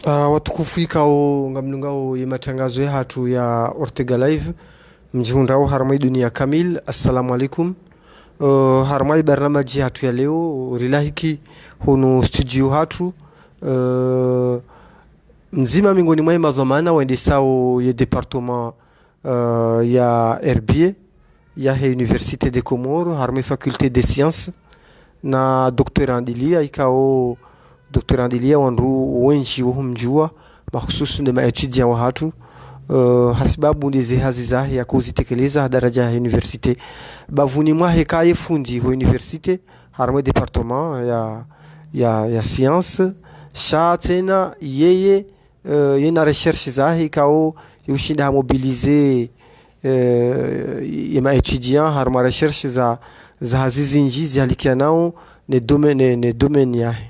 Watukufu ikao ngamnungao ya matangazo ya hatu ya Ortega Live mjihundao haramai dunia kamil. Assalamu alaikum. Haramai barnamaji hatu ya leo rilahiki hunu studio hatu mzima mingoni mwa mazamana waende sao ya departement ya RBA ya Université des Comores haramai faculté des sciences na doctorandilia ikao doctorandilia wanru wenshi wahumjua mahususu na maetudia wa hatu hasibabu ndizi hazi zahi ya kuzitekeleza daraja ya universite bavuni mwa hekaye fundi ho universite harma departement ya science sha tena yeye yena recherche zahi kao yushinda mobiliser ya maetudia harma recherche za hazizi njizi halikianao ne domaine yahe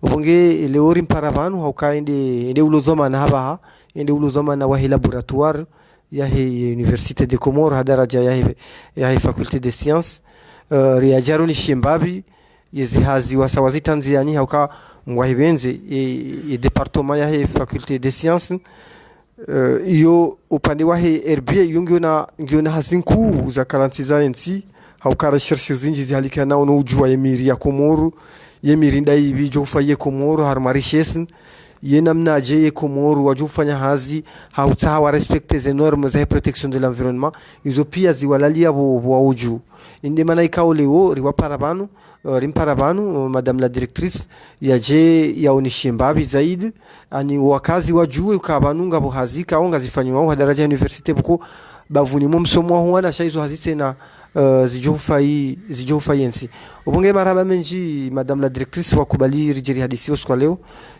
ubonge leori mparavanu haukaende ulozoma na habaha ende ulozoma na wahi laboratoire ya Université des Comores hadaraja ya faculté des sciences riajaro ni shimbabi yezihazi wasawazi Tanzania hauka mwahibenze e departement ya faculté des sciences iyo upande wa RBA yongiona hazinku za 46 nsi hauka recherche zinji zihalika nao no ujua emiri ya Komoro yemirinda ibi jofaye Komoro har marishes yenamnaje ye Komoro wajufanya hazi hautawa respecter les normes za protection de l'environnement izo pia ziwalalia bo uju inde mana ikao leo riwaparabanu rimparabanu madame la directrice yaje yaonishimbabi zaidi ani wakazi wajue ukabanunga bo hazi kaonga zifanywa daraja universite buko bavuni mu msomo huana shaizo hazise na zijofai yensi ubonge maraba menji madame la directrice wakubali rijeri hadisi kwa leo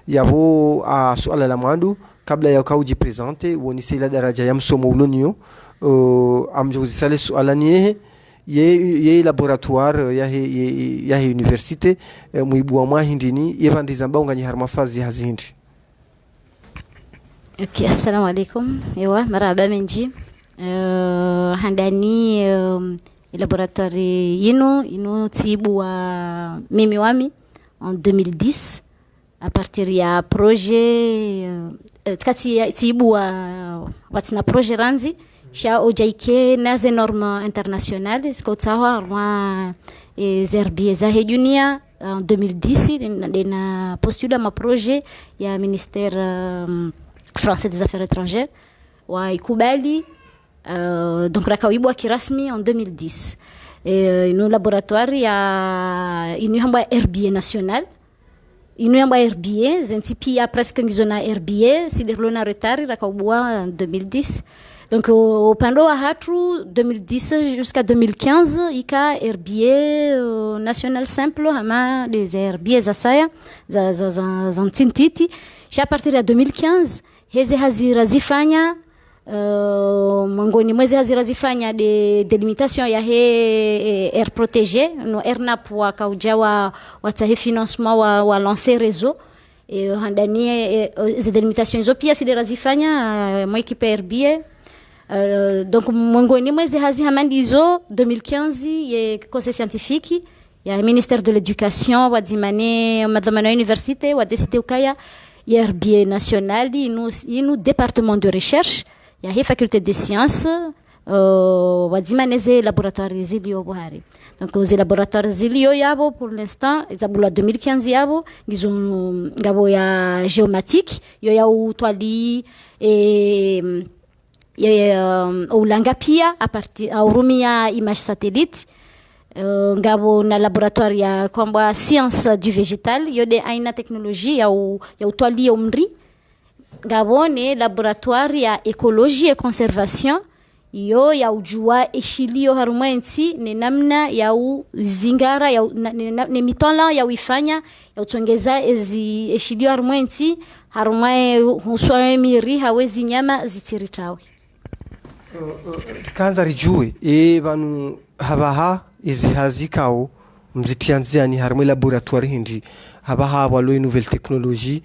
yabo suala la mwandu kabla ya kauji presente wonise ila daraja ya msomo ulonio amjuzisale suala niye ye laboratoire ya universite muibwa mwahindini yebandiza mbao nyi harmafazi hazindi. Okay, assalamu alaikum. Ewa maraba menji handani laboratoire ino tibu wa mimi wami en 2010 à partir ya projet kati tibu wa watina projet ranzi sha ojaike nas normes internationales skautawa rwa zerbi za dunia en 2010 na postula ma projet ya ministère français des affaires étrangères wa ikubali donc rakaibwa kirasmi en 2010 ino laboratoire ya ino hamba RBA national ino hamba RBA zentipia presque ngizona RBA siderlona retard rakaibwa en 2010 donc upande wa hatu 2010 jusqu'à 2015 ika RBA national simple ama des RBA za saya za ntintiti à partir de 2015 heze hazira zifanya mangoni mwezi hazira zifanya de delimitation ya air protégé no airnap wa kaujawa watahe financement wa lancer réseau handani ze delimitation zo pia sidera zifanya mo equipe RBA donc mangoni mwezi hazi hamandizo 2015 ye conseil scientifique ya ministère de l'éducation wa dimane madhamana université wa décidé ukaya RBA national inu département de recherche ya hii faculté des sciences wadzimaneze laboratoire zilio bohari donc aux laboratoires zilio yabo pour l'instant izabula 2015 yabo ngizo ngabo ya géomatique yo ya utwali ulanga pia aurumia image satellite ngabo na laboratoire ya kwamba science du végétal yode aina teknolojia ya utwali umri ngabo ne laboratoire ya écologie et conservation yo ya ujua eshilio harumwensi ne namna ya uzingara ya ne mitola ya uifanya ya utongeza ezi eshilio harumwensi harumae huswae miri hawezi nyama zitiritawe kanza rijue vanu habaha izi hazikao mzitianziani harumwe laboratoire hindi habaha walo nouvelle technologie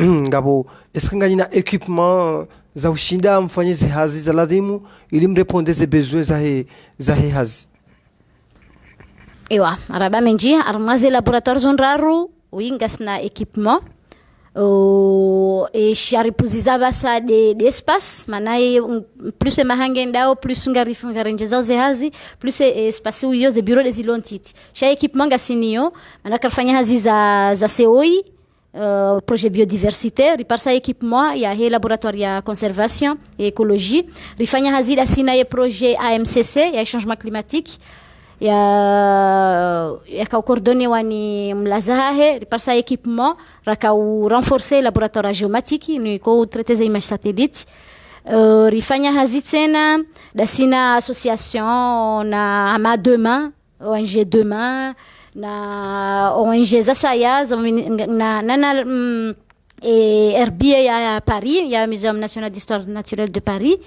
ngabo eskangani na equipement za ushinda mfanye zihazi za ladhimu ili mreponde ze besoin za he hazi ewa araba menji armaze laboratoire zonraru uingasna equipement e sharipuziza basa de espace manaye plus mahange ndao plus ngarenjeza ze hazi plus espace uyo ze bureau des ilontiti sha equipement gasiniyo manaka fanya hazi za COI projet biodiversité riparsa équipement ya he laboratoire ya conservation et écologie rifanya hazi da sina ye projet AMCC ya changement climatique ya ka coordonner wani mlazahe riparsa équipement raka renforcer laboratoire géomatique ni ko traiter za image satellite rifanya hazi tena da sina association na ama demain ONG demain na ONG za saya na RBA ya Paris ya Muséum National d'Histoire Naturelle de Paris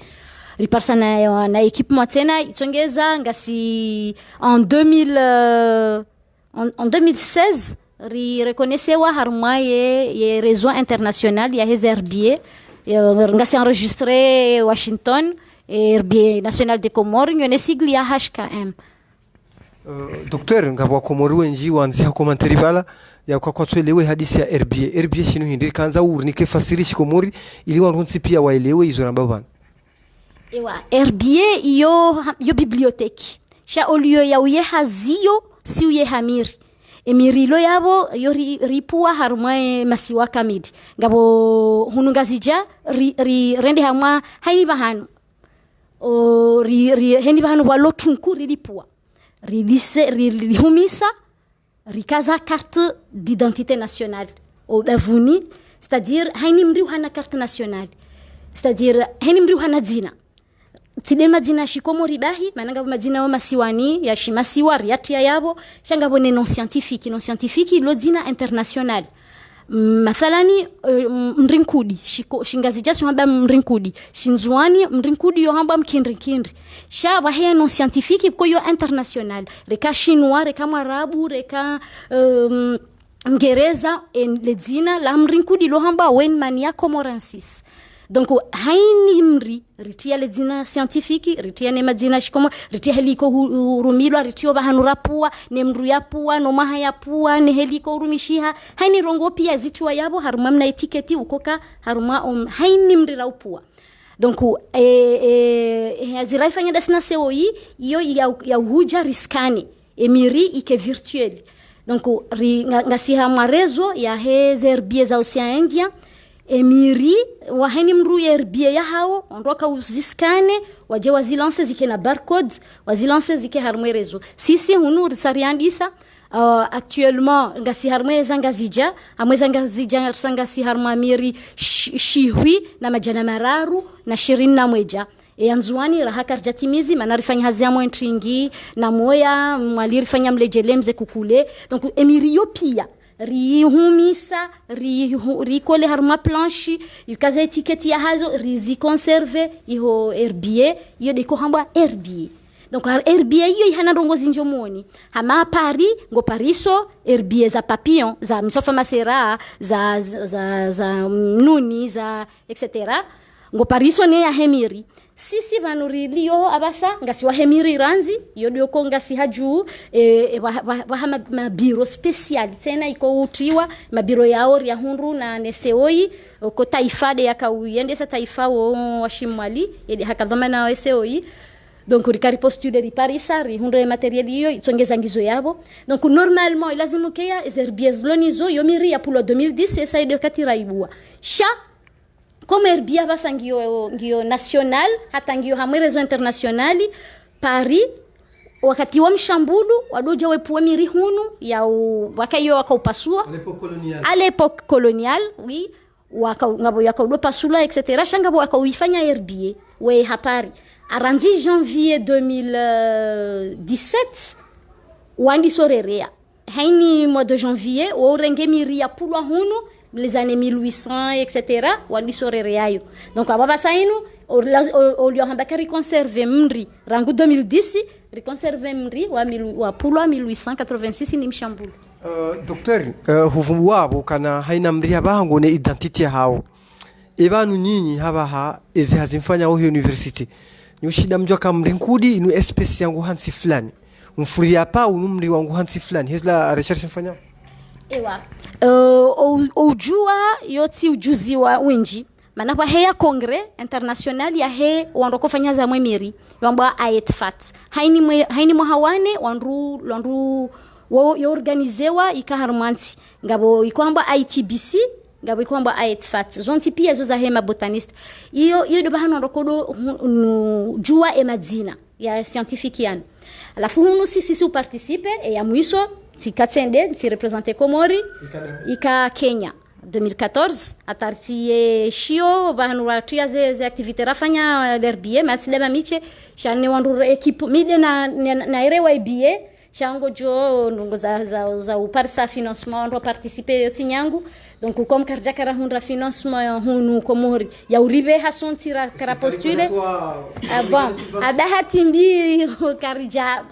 riparsa na équipement tena itongeza ngasi en 2016 reconnaissewa haruma ye réseau international ya RBA ngasi enregistré Washington RBA national des Comores nyone sigli ya HKM. Docteur ngabo Komoro wenji wanzi hakomantari bala ya kwa tuelewe hadisi ya RBA shinu hindi kanza urnike fasirishi Komori ili wanunsi pia waelewe hizo namba bana. Ewa RBA yo bibliothèque sha olio ya uye hazio si uye hamiri emirilo yabo yo ripua harumwe masiwa kamidi ngabo hunungazija rende hamwa haini bahanu o hendi bahanu walo tunku ripua humisa rikaza carte d'identité nationale au bavuni c'est-à-dire haini mri hana carte nationale c'est-à-dire haini mri hana dzina tide madina shikomo ribahi mananga madina wa masiwani ya shimasiwa riatia yabo shanga bone non scientifique lo dina international mathalani mrinkudi shingazija swamba mrinkudi shinzwani mrinkudi yo hamba mkindri sha wahe non scientifique ko yo international reka chinois reka mwarabu reka ngereza le dina la mrinkudi lo hamba wen mania comorensis. Donc haini mri ritia le dina scientifique ritia ne madina shikomo ritia heliko urumilwa ritio bahanura pua ne mru ya pua no maha ya pua ne heliko urumishiha haini rongo pia zitwa yabo haruma mna etiketi ukoka haruma haini mri la upua. Donc azira ifanya dasina COI iyo ya huja riskani emiri ike virtuel. Donc ngasiha marezo ya herbier za Ocean Indien emiri waheni mru RBA ya hao ondoka uziskane waje wazilance zike na barcode wazilance zike harmwe rezo sisi hunu sariandisa actuellement ngasi harmwe zangazija sangasi harmwa miri shihwi na majana mararu na 20 na mweja yanzuani rahaka rjatimizi manarifanya hazi ya mwentringi na moya mwalirifanya mlejelemze kukule. Donc emiri yo pia rihumisa rikole harma planche ikaza etiketi ya hazo rizi conserve iho RBA iyo deko hamba RBA. Donc RBA iyo ihana rongo zinjomoni hama Paris ngo Pariso RBA za papillon za misofa masera za nuni za etc. ngo Pariso ne ya hemiri sisi vanurili yo abasa ngasi wa hemiri ranzi yodio ko ngasi haju wa mabiro special tena iko utiwa mabiro yao ya hunru na neseoi ko taifade yakauende sa taifa wa shimwali yedi hakadhama na seoi. Donc rikari postule riparisa rihundu materiel hiyo itongeza ngizo yabo. Donc normalement lazima keya ezerbies lonizo yomiri ya pulo 2010 esa ido katiraibua sha comme herbia basa ngio national hata ngio hamwe rezo internationali Paris wakati wa mshambulu wadoja wepuwe miri hunu ya wakaiyo wakaupasua à l'époque coloniale oui ngabo yakaudo pasula etc shangabo wakauifanya herbia we hapari aranzi janvier 2017 wandi sorerea haini mois de janvier orenge miri ya pulwa hunu les années 1800 etc wandi sorereayo donc ababa sainu olio hambaka reconserver mri rangu 2010 reconserver mri wa pulwa 1886 ni mshambulu. Docteur huvumu wabo kana haina mri abango ne identity hao ebanu nyinyi habaha ezi hazimfanya ho university nyushida mjoka mrinkudi inu espèce yangu hansi fulani mfuria pa unumri wangu hansi fulani hezla research mfanya ewa ujua yoti ujuzi wa winji maana kwa heya kongre international ya he wandoko fanya za mwemiri yamba aetfat haini mhawane wandu wo organizewa ikaharmanti ngabo ikwamba ITBC ngabo ikwamba aetfat zonti pia zo za hema botanist iyo do bahano ndokodo jua emadzina ya scientifique yan alafu hunu sisi participe e ya mwiso si katsende si representer Komori ika Kenya 2014 atartie shio bahanu watia ze activité rafanya l'herbier matsilema miche shane wandu equipe mide na erewa ibie chango jo ndungo za uparsa financement ndo participer sinyangu donc comme karjaka rahundra financement hunu Komori ya uribe hasontira kara postule bon adahatimbi karja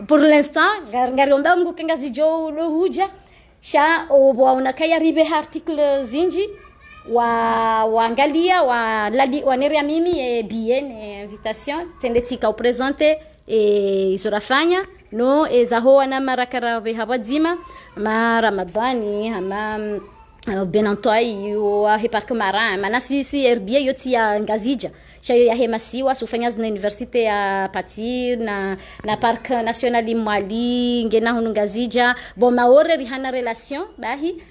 pour l'instant ngariomba mngu kengazi jo do huja sha obona kaya ribe article zinji waangalia waneria mimi bien invitation tendetsika upresente isorafanya no ezaho na marakara be habadzima ma ramadhani ama benantoi wa parc marin mana sisi herbie yoti ya ngazija shayo ya hemasiwa sufanya zina universite ya Patir na parc national di Mali ngena hunu ngazija bon maore rihana relation bahi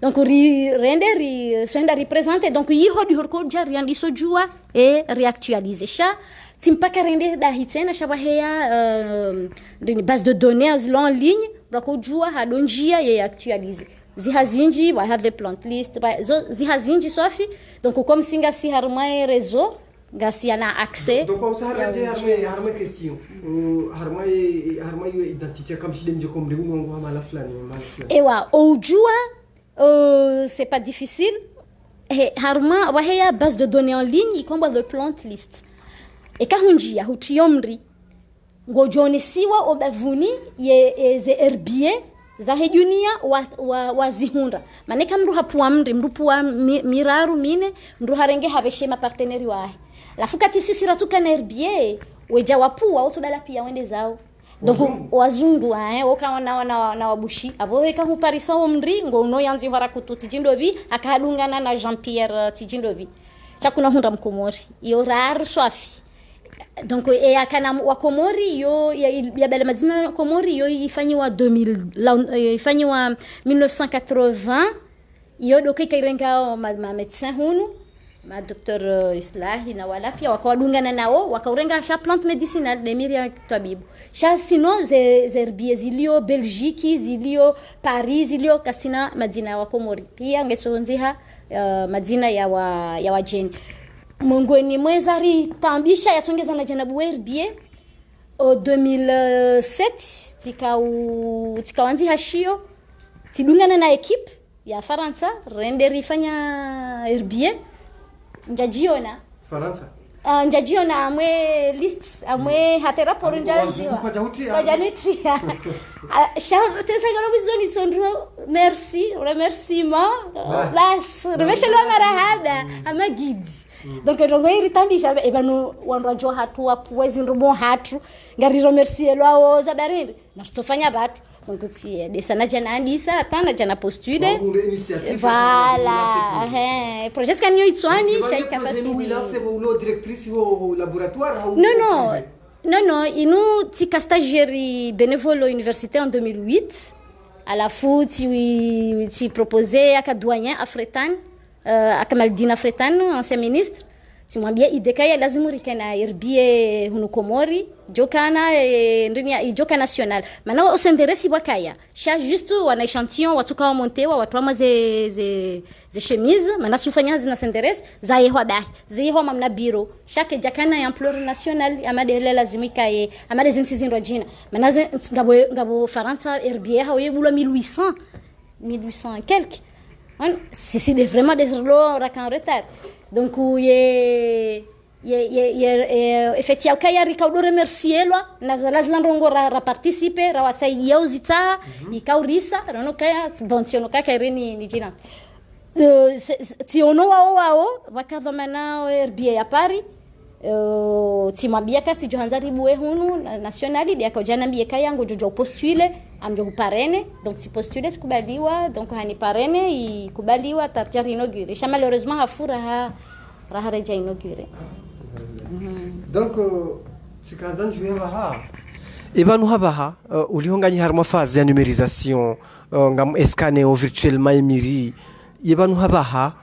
donc soenda représenter donc yiho di horkoja riandi sojua et réactualiser sha timpaka rende da hitena shabaheya de base de données en ligne bakojua hadonjia ye actualiser zihazinji wa have the plant list zihazinji sofi donc comme singa si harma réseau gasiana accès donc on harma question harma yo identité comme si dem jokom de ngo mala flani ewa ojua c'est pas difficile harma wa heya base de données en ligne ikomba the plant list ekahunjia hutiomri ngojonesiwa obavuni ye ze herbier za hedunia wa zihunda maneka mru hapuwa mru puwa miraru mine mru harenge habeshema parteneri wahe lafu kati sisi ratuka na herbier weja wapuwa otodala pia wende zao donc wazungu wakaona na wabushi abo weka huparisa omri ngo no yanzi harakutu tijindobi akahadungana na Jean Pierre tijindobi chakuna hunda mkomori iyo raru swafi donc akana wa Komori yo ya bale madina Komori yo ifanywa 2000 ifanywa 1980 yo doke kairenga ma médecin hunu ma docteur Islahi na wala pia wakawadungana nao wakaurenga sha plante medicinale de miria tabibu sha sino ze herbie zilio Belgique zilio Paris zilio kasina madina wa Komori pia ngesonziha madina ya wajeni mongoni mwezari tambisha yatongeza na janabu herbie au 2007 tikawanzi hashio tidungana na equipe ya Faransa renderi fanya herbie njajiona Faransa njajiona amwe list amwe hatera por njaziwa kwa janitria shao tesa garo bizoni sondro merci remerciement bas remeshelo marahaba ama guide donc rongo iritambisha ebanu wandu hatu wapuwezi ndumo hatu ngari remercier lwao zabarindi na tutofanya batu donc si desana jana andisa pana jana postule voilà projet kanyo itswani shaika fasili directrice au laboratoire non inu tika stagiaire bénévole à l'université en 2008 à la foot ti proposé à doyen africain Akamaldina Fretano, ancien ministre, timwambia idekaya lazima rikana irbie hunu Komori jokana ndani joka national maana usenderesi wakaya sha juste wana échantillon watu kama montewa watu ama ze chemise maana sufanya zina senderes za yehwa bahi za yehwa mamna biro chaque jakana ya ampleur national amadele lazima ikaye amade zintizinro jina maana ngabo Faransa irbie ha yebula 1800 quelque c'est vraiment des lots en retard donc effectivement kaya rikaudo remercier lo na lazima rongo ra participer ra wasaidia uzita ikaurisa rono kaya bonsiono kaka reni ni jina ti ono wao wakadhamana erbie ya pari timwambia kasi johanzari buwe hunu nationali dia kojana mbie kaya ngo jojo postule amjo parene donc si postule sikubaliwa donc hani parene ikubaliwa tarjari inaugure sha malheureusement hafura raha reja inaugure donc sikanzan jueva ha ibanu habaha ulihonganya harma phase ya numérisation ngam escaner virtuellement emiri ibanu habaha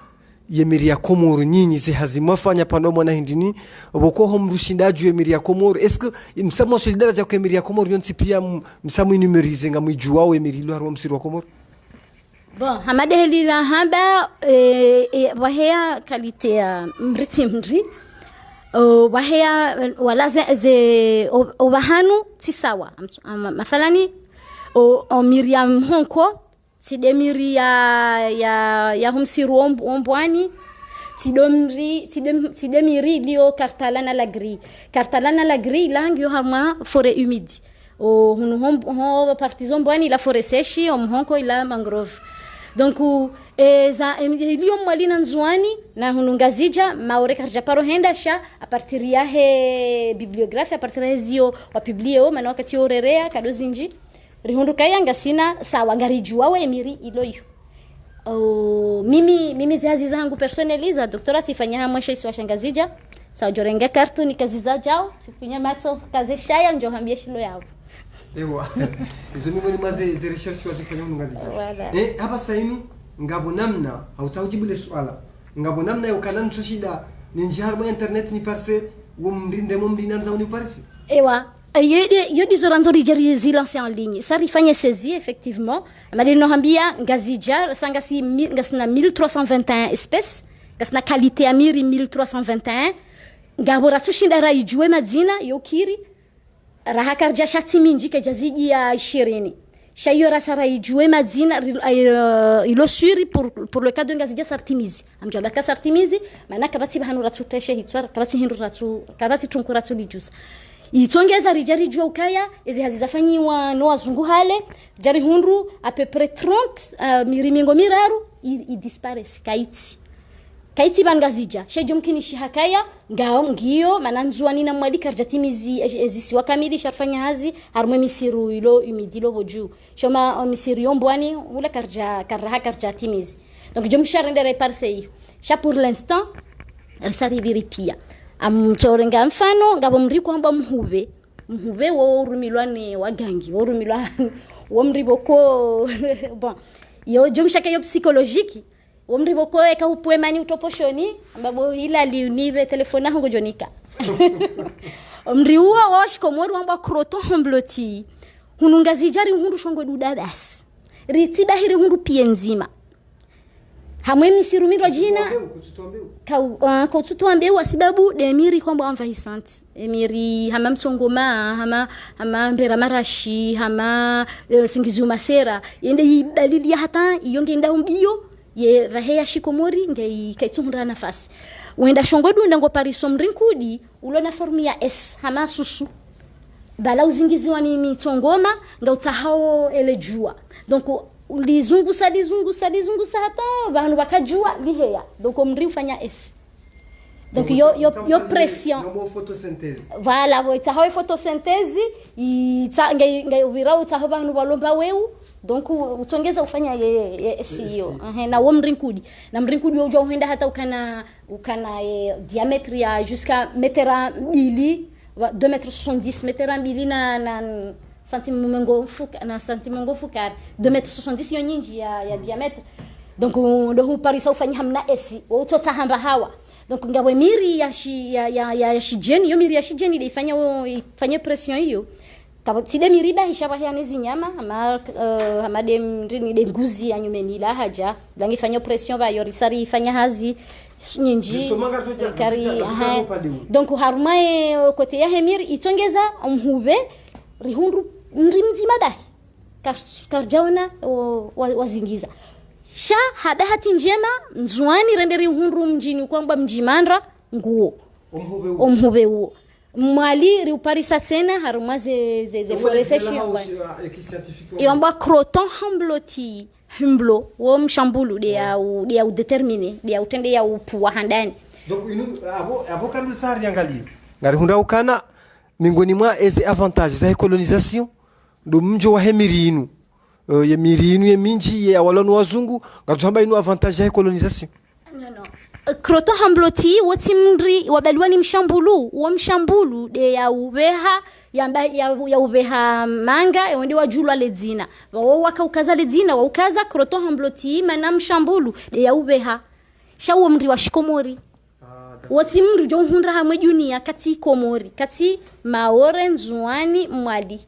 yemiri ya Komoro nyinyi zihazimwafanya panomo na hindini boko homrushindaji yemiri ya Komoro est-ce que msamo solidara ja yemiri ya Komoro yonsi pia msamo numerize ngam juwao emiri lo harwa msiri wa Komoro bon hamade helira hamba wahea qualité ya mri wahea wala ze obahanu tisawa mathalani o Miriam Honko tidemiri ya humsiru ombwani tidemiri lio kartalana la gris langue hama forêt humide o hunu partisan ombwani la forêt sèche o mhonko ila mangrove donc za lio mwalina nzwani na hunu ngazija maore karja paro henda sha a partir ya he bibliographie a partir ya zio wa publier o mana wakati orerea kadozinji rihundu kaya ngasina sawa ngarijua we emiri iloyo mimi ziazi zangu personaliza doktora sifanya hamwesha iswa shangazija sawa jorenga kartu ni kazi za jao sifanya matso kazi shaya njo hambia shilo yao ewa izo ni maze ze recherche wazifanya ngazija hapa sainu ngabo namna hautaujibu le swala ngabo namna yokana ntushida ni njarmo internet ni parce wumrinde mumrinanza uni parce ewa yo dizoranzo dijari zilance en ligne ça rifanye saisi effectivement amalino hambia ngazija sangasi ngasna 1321 espèces ngasna qualité amiri 1321 ngabora tushinda raijue madzina yokiri raha karja shati minji ke jaziji ya 20 shayo rasara ijue madzina ilo suri pour le cas de ngazija sartimizi amjaba ka sartimizi manaka basi bahanu ratuteshe hitwara kabasi hindu ratu kabasi tunkura tulijusa itongeza rijari jua ukaya ezi hazizafanyiwa no wazungu hale jari hundu à peu près 30 mirimingo miraru i disparaisse kaiti bangazija shejo mkini shihakaya ngao ngio mananzua nina mwadi karjatimizi ezisi wakamili sharfanya hazi harmwe misiru ilo umidilo boju shoma misiru yombwani ula karjatimizi donc je me charrende reparse cha pour l'instant risaribiri pia amchorenga mfano ngabo mri kwamba mhube wo rumilwane wagangi wo rumilwane wo mriboko bon yo jomshaka yo psychologique wo mriboko eka upwemani utoposhoni ambabo ila liunive telefona hango jonika mri uwa wash komoro amba kroto hombloti hunungazijari hundu shongo dudabas ritiba hiri hundu pia nzima hamwe misirumirwa jina ka tutuambeu sababu demiri kwamba amvahisante emiri hama msongoma hama mbera marashi hama singizu masera yende idalili hata iyonge nda umbio ye vaheya shikomori ngai kaitsumura nafasi wenda shongodu ndango pariso mrinkudi ulona formi ya s hama susu bala uzingiziwa ni mitongoma ngautahao elejua donc lizungusa hata vanhu vakajua liheya donc omri ufanya s donc yo pression no photosynthèse voilà vo itahawe photosynthèse ngai ubira utaho vanhu valomba weu donc utongeza ufanya SEO na omrinkudi na mrinkudi ujo uenda hata ukana diametre ya jusqu'à metra 2 2,70 metra 2 na santimengo fuka na santimengo fukar 2,70 m yonyinji ya diametre donc ndo parisa ufanya hamna esi utota hamba hawa donc ngabwe miri ya shijeni yo miri ya shijeni ile ifanye pression hiyo kama side miriba hishaba hizi nyama ama dem ndini de nguzi ya nyumeni la haja langi fanya pression ba yo risari ifanya hazi nyinji kari donc harumae kote ya hemiri itongeza mhube rihundu mrimzima dahi karjaona wazingiza sha habahati njema nzwani renderi hundu mjini kwamba mjimandra nguo omhube huo mwali riuparisa tena haruma ze foreseshi yamba croton humblo wo mshambulu de ya udetermine de ya utende ya upu wa handani donc inu avo karul tsari angalia ngari hunda ukana mingoni mwa eze avantages za colonisation ndo mjo wa hemirinu ya mirinu ya minji ya walonu wazungu ngatamba inu avantage ya colonisation no croton hambloti woti mndri wabalwani mshambulu wo mshambulu de ya ubeha ya ubeha manga yonde wajulwa ledzina wao wakaukaza ledzina waukaza croton hambloti mana mshambulu de ya ubeha shawo mndri wa shikomori woti mndri jo hundra hamwe junia kati komori kati maore nzuani mwadi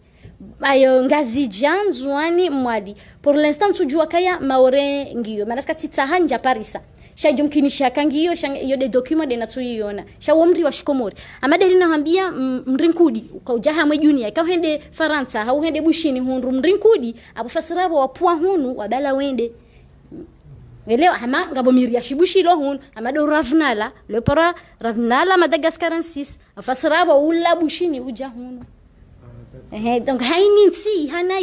ayo ngazi janzuani mwadi pour l'instant tujua kaya maore ngiyo manaska titahanja parisa shajo mkinisha kangiyo yo de document de natsuyiona shawo mri wa shikomori amadeli na hambia mrinkudi ukaujaha hamwe junior ikahende faransa au hende bushini hundu mrinkudi abufasirabo wapua hunu wadala wende elewa hama ngabo miria shibushilo hun amado ravnala le para ravnala Madagascar 6 afasirabo ula bushini uja hunu donc haini nsi hana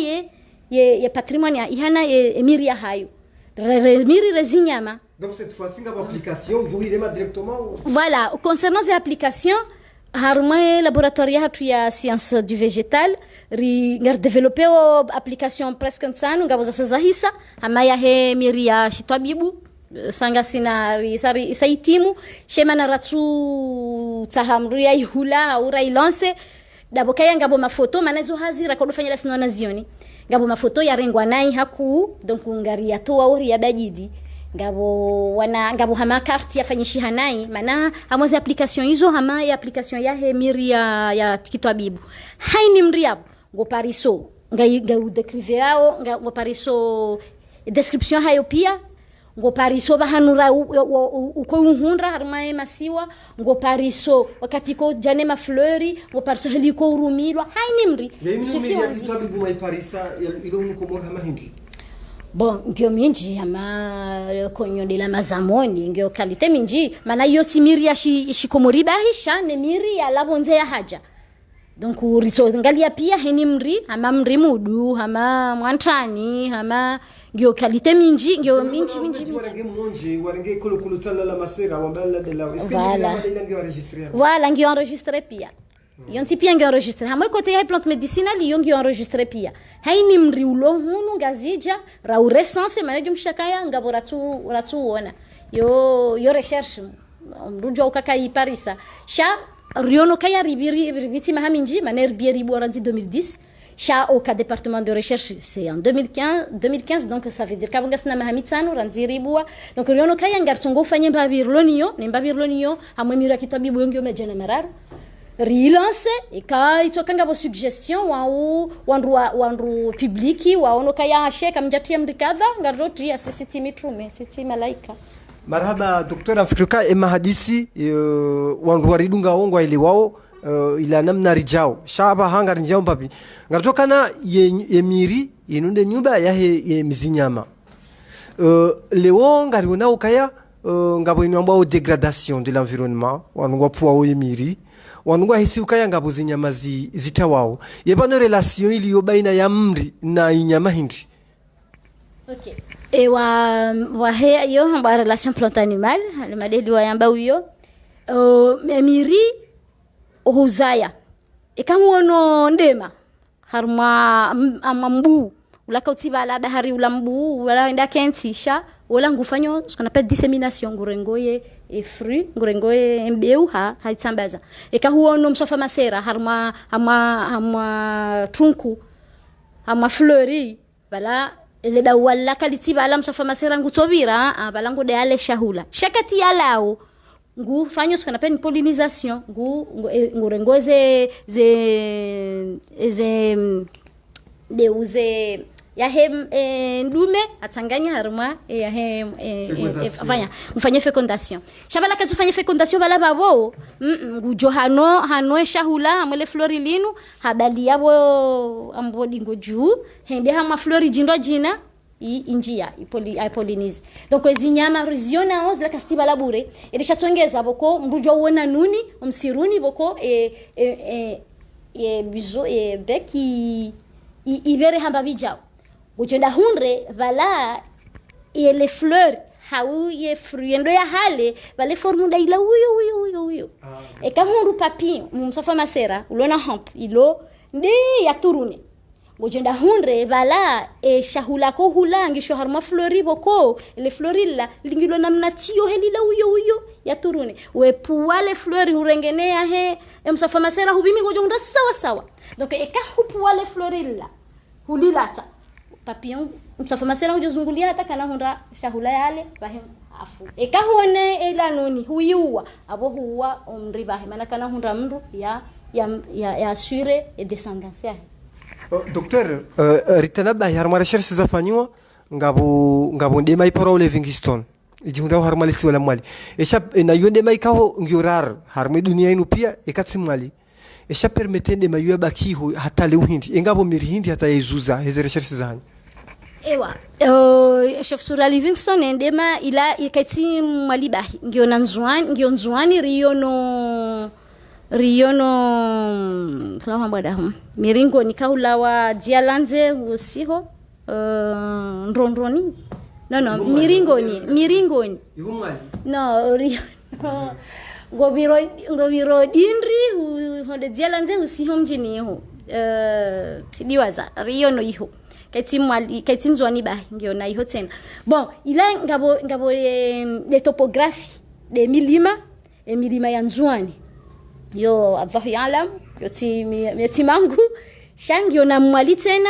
ye patrimoine ihana ye miria hayo miri rezinyama. Donc cette fois-ci ngabo application vous irez directement voilà concernant ces applications harma laboratoire hatu ya science du végétal ri ngar développer application presque nsanu ngabo za sazahisa amaya he miria shitwabibu sanga sinari sari saitimu shema na ratu tahamria ihula au railance dabo kaya ngabo mafoto manazo hazira ko dofanya lasino nazioni ngabo mafoto ya rengwa nai haku donc ngari ya toa ori ya bajidi ngabo hama carte ya fanyishi hanai mana hamoze application hizo hama ya application ya hemiri ya kitwabibu haini mriabu ngo pariso ngai décrive yao ngo pariso description hayo pia ngo pariso bahanura uko uhundra harmae masiwa ngo pariso wakati ko jane ma fleuri ngo pariso heliko urumilwa haini mri ya kitwabibu mai parisa ilo uko bora hama hindi bon ngio minji ama konyo de la mazamoni ngio kalite minji mana yoti miri ya shikomori bahisha ne miri ya labonze ya haja donc urito ngalia pia heni mri ama mri mudu ama mwantani ama ngio kalite minji ngio minji warenge monje warenge kolo tsala la masera wambala de la est-ce que ngio enregistrer voilà ngio enregistrer pia yonti pia ngio enregistrer hamwe kote ya plante medicinale ngio enregistrer pia haini mri ulo hunu ngazija ra recense manajum shakaya ngabo ratu ona yo recherche mrujo ukaka iparisa sha riono kaya ribiti mahaminji maner bieri boranzi 2010 sha au cas département de recherche c'est en 2015 donc ça veut dire kabungasna mahamitsano ranzi ribua donc riono kaya ngartsongo fanye mbabirlonio hamwe mira kitwabibu ngio mejana mararu relance ika itokanga bo suggestion wandu publiki waono kaya sheka mjatia mrikadha ngaroti ya sisi mitrume sisi malaika marhaba Dr. Afrika ema hadisi wandu waridunga ongo ile wao ila namna rijao shaba hanga rijao papi ngatokana ye miri inunde nyumba ya mizinyama leo ngariona ukaya ngabo inomba dégradation de l'environnement wanungwa puwa yemiri wanungwa hisi ukaya ngabo zinyama zitawao yebano relation iliyo baina ya mri na inyama hindi okay e wa he yo ba relation plante animal le madeli wa yamba uyo miri ohuzaya ikamuono ndema harma amambu ulaka utiba la bahari ulambu wala nda kentisha wala ngufanyo ce qu'on appelle dissémination ngurengoye et fruit ngurengoye mbeu haitsambaza ikahuono msofa masera harma ama trunku ama fleuri wala leba wala kaliti bala msafa masera ngutobira balango de ale shahula shakati yalao ngu fanyo skana pen pollinisation ngu rengoze ze de uze ya hem ndume atanganya harma ya hem mfanye fecondation shabala kazu fanye fecondation bala babo ngu hano shahula amole florilinu habali yabo ambodi ngoju hende hama flori jindo jina injia ipollinize donc ezinyama riziona onze la kasiba labure edishatongeza boko mbujo wona nuni umsiruni boko bizo beki ibere hamba bijao gojenda hunre vala les fleurs hau ye fruendo ya hale vale formula ila uyo e kahundu papi msafa masera ulona hamp ilo ndi ya turune gojenda hunre vala shahula ko hulangi sho harma flori boko le florilla lingilo namnatio helila uyo ya turune we puale flori hurengenea he msafa masera hubimi gojonda sawa donc e kahupuale florilla hulilata papillon msafa masera ujozungulia hata kana honda shahula yale bahe afu ekahone elanoni huyuwa abo huwa omribahe maana kana honda mndu ya assure et descendance ya docteur ritanaba harma recherche zafanywa ngabo ndema iparo Livingstone ijihunda harma lisi wala mali eshap na yonde mai kaho ngiorar harma dunia inu pia ekatsi mali esha permettre de mayu baki hata leo hindi engabo miri hindi hata yezuza hizo recherche zani ewa chef sura Livingstone ndema ila ikati malibahi ngiona nzwani riono kama bada miringo nikaulawa dialanze usiho ndrondroni no miringoni yumali no riono ngobiro dinri honde dialanze usiho mjini ho sidiwaza riono iho kati nzwani bahi ngiona iho tena bon ila ngabo de topographie de milima ya nzwani yo Allah yaalam yo ti mangu shangio na mwali tena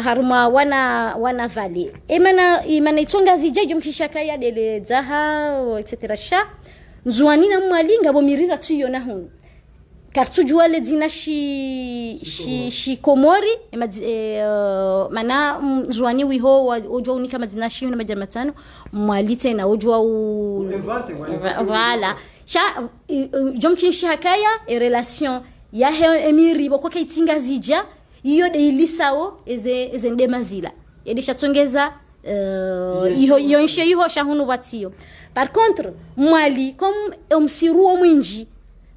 haruma wana valley imana itonga zijejo mkishaka ya dele zaha etc sha nzwani na mwali ngabo mirira tu yona hunu kartu juale dina shi komori mana nzwani wiho ojo unika madina shi na majamatano mwali tena ojo voilà cha jomkin shakaya e relation ya emiri boko kaitinga zija iyo de ilisao eze ndemazila yedi chatongeza iyo nshe iyo shahunu batio par contre mwali comme umsiruo mwinji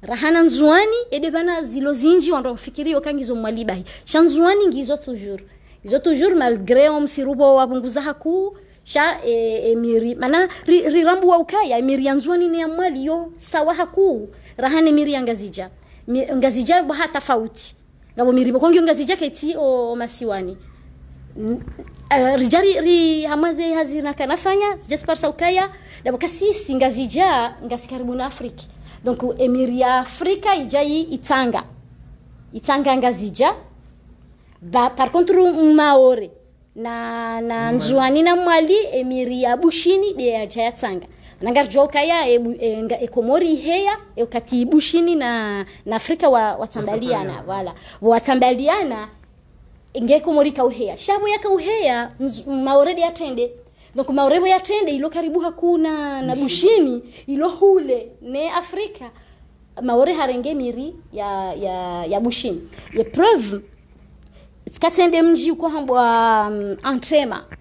rahana nzwani ede bana zilo zinji ondo fikirio kangizo mwali bahi chanzwani ngizo toujours malgré umsirubo wabunguza haku sha emiri mana rirambu wa ukaya emiri yanzwani ni amwali yo sawa haku rahane emiri ngazija baha tofauti ngabo miri bokongi ngazija keti o masiwani rijari hamaze hazina kanafanya jaspar saukaya dabo kasisi ngazija ngasikaribu na Afrika donc emiri ya Afrika ijai itanga ngazija par contre maore na nzwani na mwali emiri ya bushini de ya jatsanga nangarjoka ya ekomori heya ekati bushini na Afrika watambaliana wala watambaliana ngekomori ka uheya shabu yaka uheya maoredi atende donc maorebo yatende ilo karibu hakuna na bushini ilo hule ne Afrika maore harenge miri ya bushini ye preuve tskatende mji uko hambwa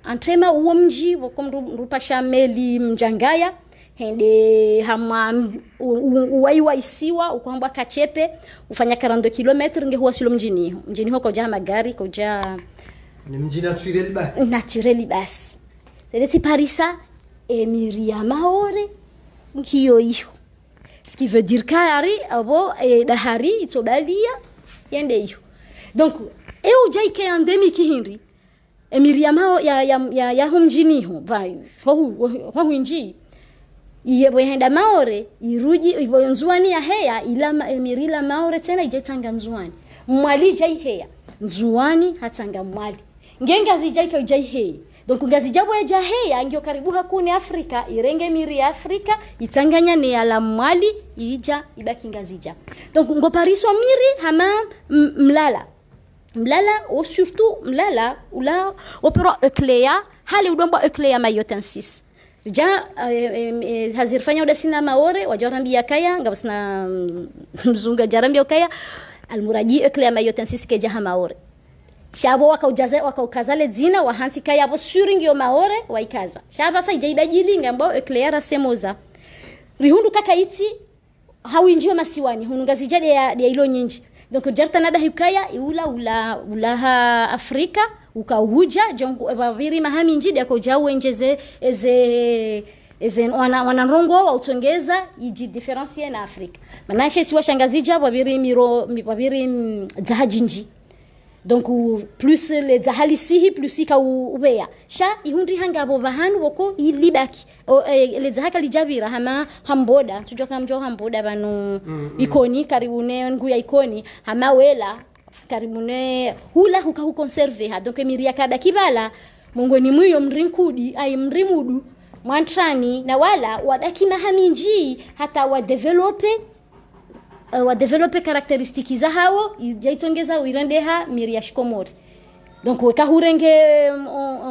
Antrema uo mji wakomrupasha meli mjangaya hende hama uwaiwa isiwa uko hambwa Kachepe ufanya 42 km nge huwa silo mjini ho koja magari koja ni mji naturel bas c'est Parisa emiri ya maore ngiyo hiyo ce qui veut dire kari abo bahari itobalia yende hiyo donc jaike andemi kihindi emiriamao ya humjini ho vai ho inji yebo henda maore iruji ivo nzwani ya heya ila emirila maore tena ijetanga nzwani mwali jai heya nzwani hatanga mwali ngenga zijai ka jai he donc ngazi jabo ya jahe angio karibu hakuni Afrika irenge miri ya Afrika itanganya ne ala mali ija ibaki ngazija donc ngo pariso miri hama mlala au surtout mlala ula opera eclea hali udomba eclea mayotensis ja hazirfanya udasina maore wajarambia kaya ngabasna mzunga jarambia kaya almuraji eclea mayotensis ke jaha maore shabo wakaukazale dzina wahansi kaya abo suringio maore waikaza shaba sai jaibajilinga mbao eclea semoza rihundu kakaiti hawinjio masiwani hunungazi jade ya ilo nyinji donc jarta nada hikaya ula ha Afrika ukauja jongo babiri mahami njidi yako jawe njeze eze wanarongo wa utongeza iji differentier na Afrika manashe si washangazija babiri zahajinji donc plus les zahalisihi plus ika ubeya sha ihundi hangabo bahanu boko ilibaki les zahaka lijabira hama hamboda tujoka mjo hamboda banu ikoni karibune ngu ya ikoni hama wela karibune hula huka conserver ha donc miria kada kibala mongoni mwiyo mrinkudi ay mrimudu mwantrani na wala wadaki mahaminji hata wa develope karakteristiki za hao jaitongeza uirendeha miri ya shikomori donc weka hurenge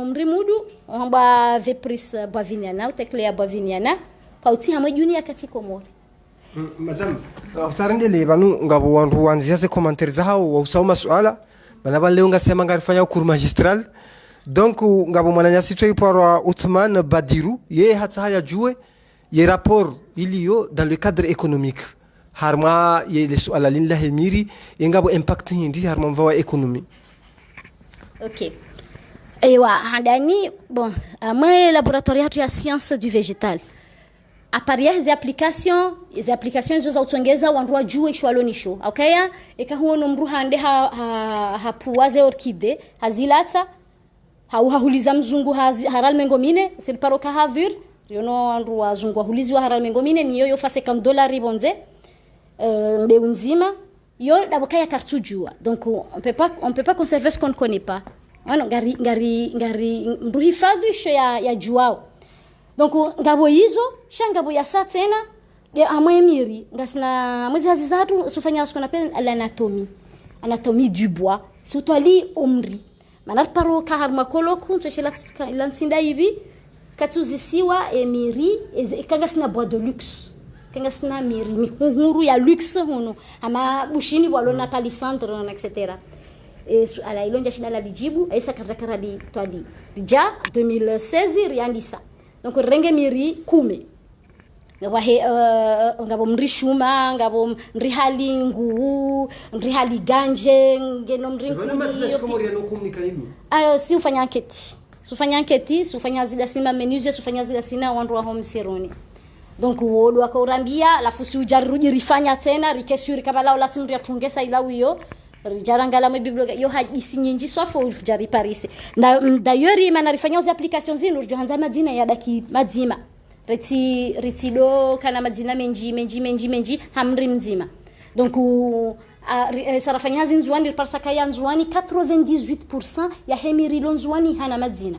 mrimudu amba vepris baviniana uteklea baviniana kauti hamwe juni kati komori madame aftarende le banu ngabo wandu wanzia se commentaire za hao usoma swala bana leo ngasema ngarifanya cours magistral donc ngabo mwananyasi toi pour Othman Badiru ye hata haya jue ye rapport iliyo dans le cadre économique harma ye suala lilla hemiri yengabo impact hindi harma mvawa economy. OK. Ewa handani bon moi laboratoire ya science du végétal aparia hizi applications zo utongeza wandu juu shwalonisho okay eka huono mruha ande hapuwaze orchide hazilata hauhuliza mzungu haral mengomine silparoka havur yono wandu wazungu hulizi wa haral mengomine niyo yo fase kam dolari bonze mbeu nzima yo dabokaya kartujua donc on peut pas conserver ce qu'on ne connaît pas wana ngari mruhifadhi sho ya juao donc ngabo hizo shangabo ya saa tena de amwemiri ngasina mwezi hazizatu sufanya sikona pena l'anatomie du bois si utali umri manar paro ka harma koloku toshela lansinda hivi katuzisiwa emiri kangasina bois de luxe kangasina miri mihuru ya luxe huno ama bushini walona palisandre etc. ala ilonja shina la lijibu aisa katakara di twadi ja 2016 riandisa donc renge miri kume ngabo mrishuma ngabo mrihali nguu mrihali ganje ngeno mrinkuni si ufanya enquête si ufanya zida sima menuse si ufanya zida sina wandu wa home seroni donc wodo akaurambia alafu si ujarudi rifanya tena rikesuri kabala ulati mri atungesa ila wiyo jarangala mo bibliothèque yo hadisi nyingi sofo ujari paris na d'ailleurs mana rifanya aux applications zinu johanza madina ya daki madzima retido kana madina menji hamri mzima donc sarafanya hazi nzwani parsaka ya nzwani 98% ya hemiri lonzwani hana madina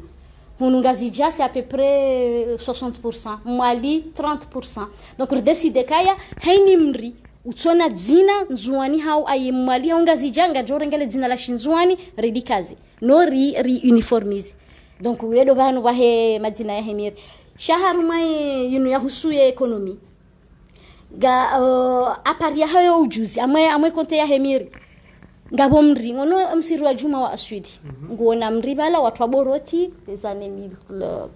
hunungazija c'est à peu près 60% mali 30% donc redeside kaya hainimri utsona dzina nzwani hau ayimali haungazijanga jorengele dzina la shinzwani redikazi no ri uniformize donc wedo banu bahe madina ya hemiri shaharu mai yinu ya husuye economy ga aparia hayo ujuzi amwe konte ya hemiri ngabo mri ngono msiru wa juma wa aswidi ngona mri bala watu wa boroti les années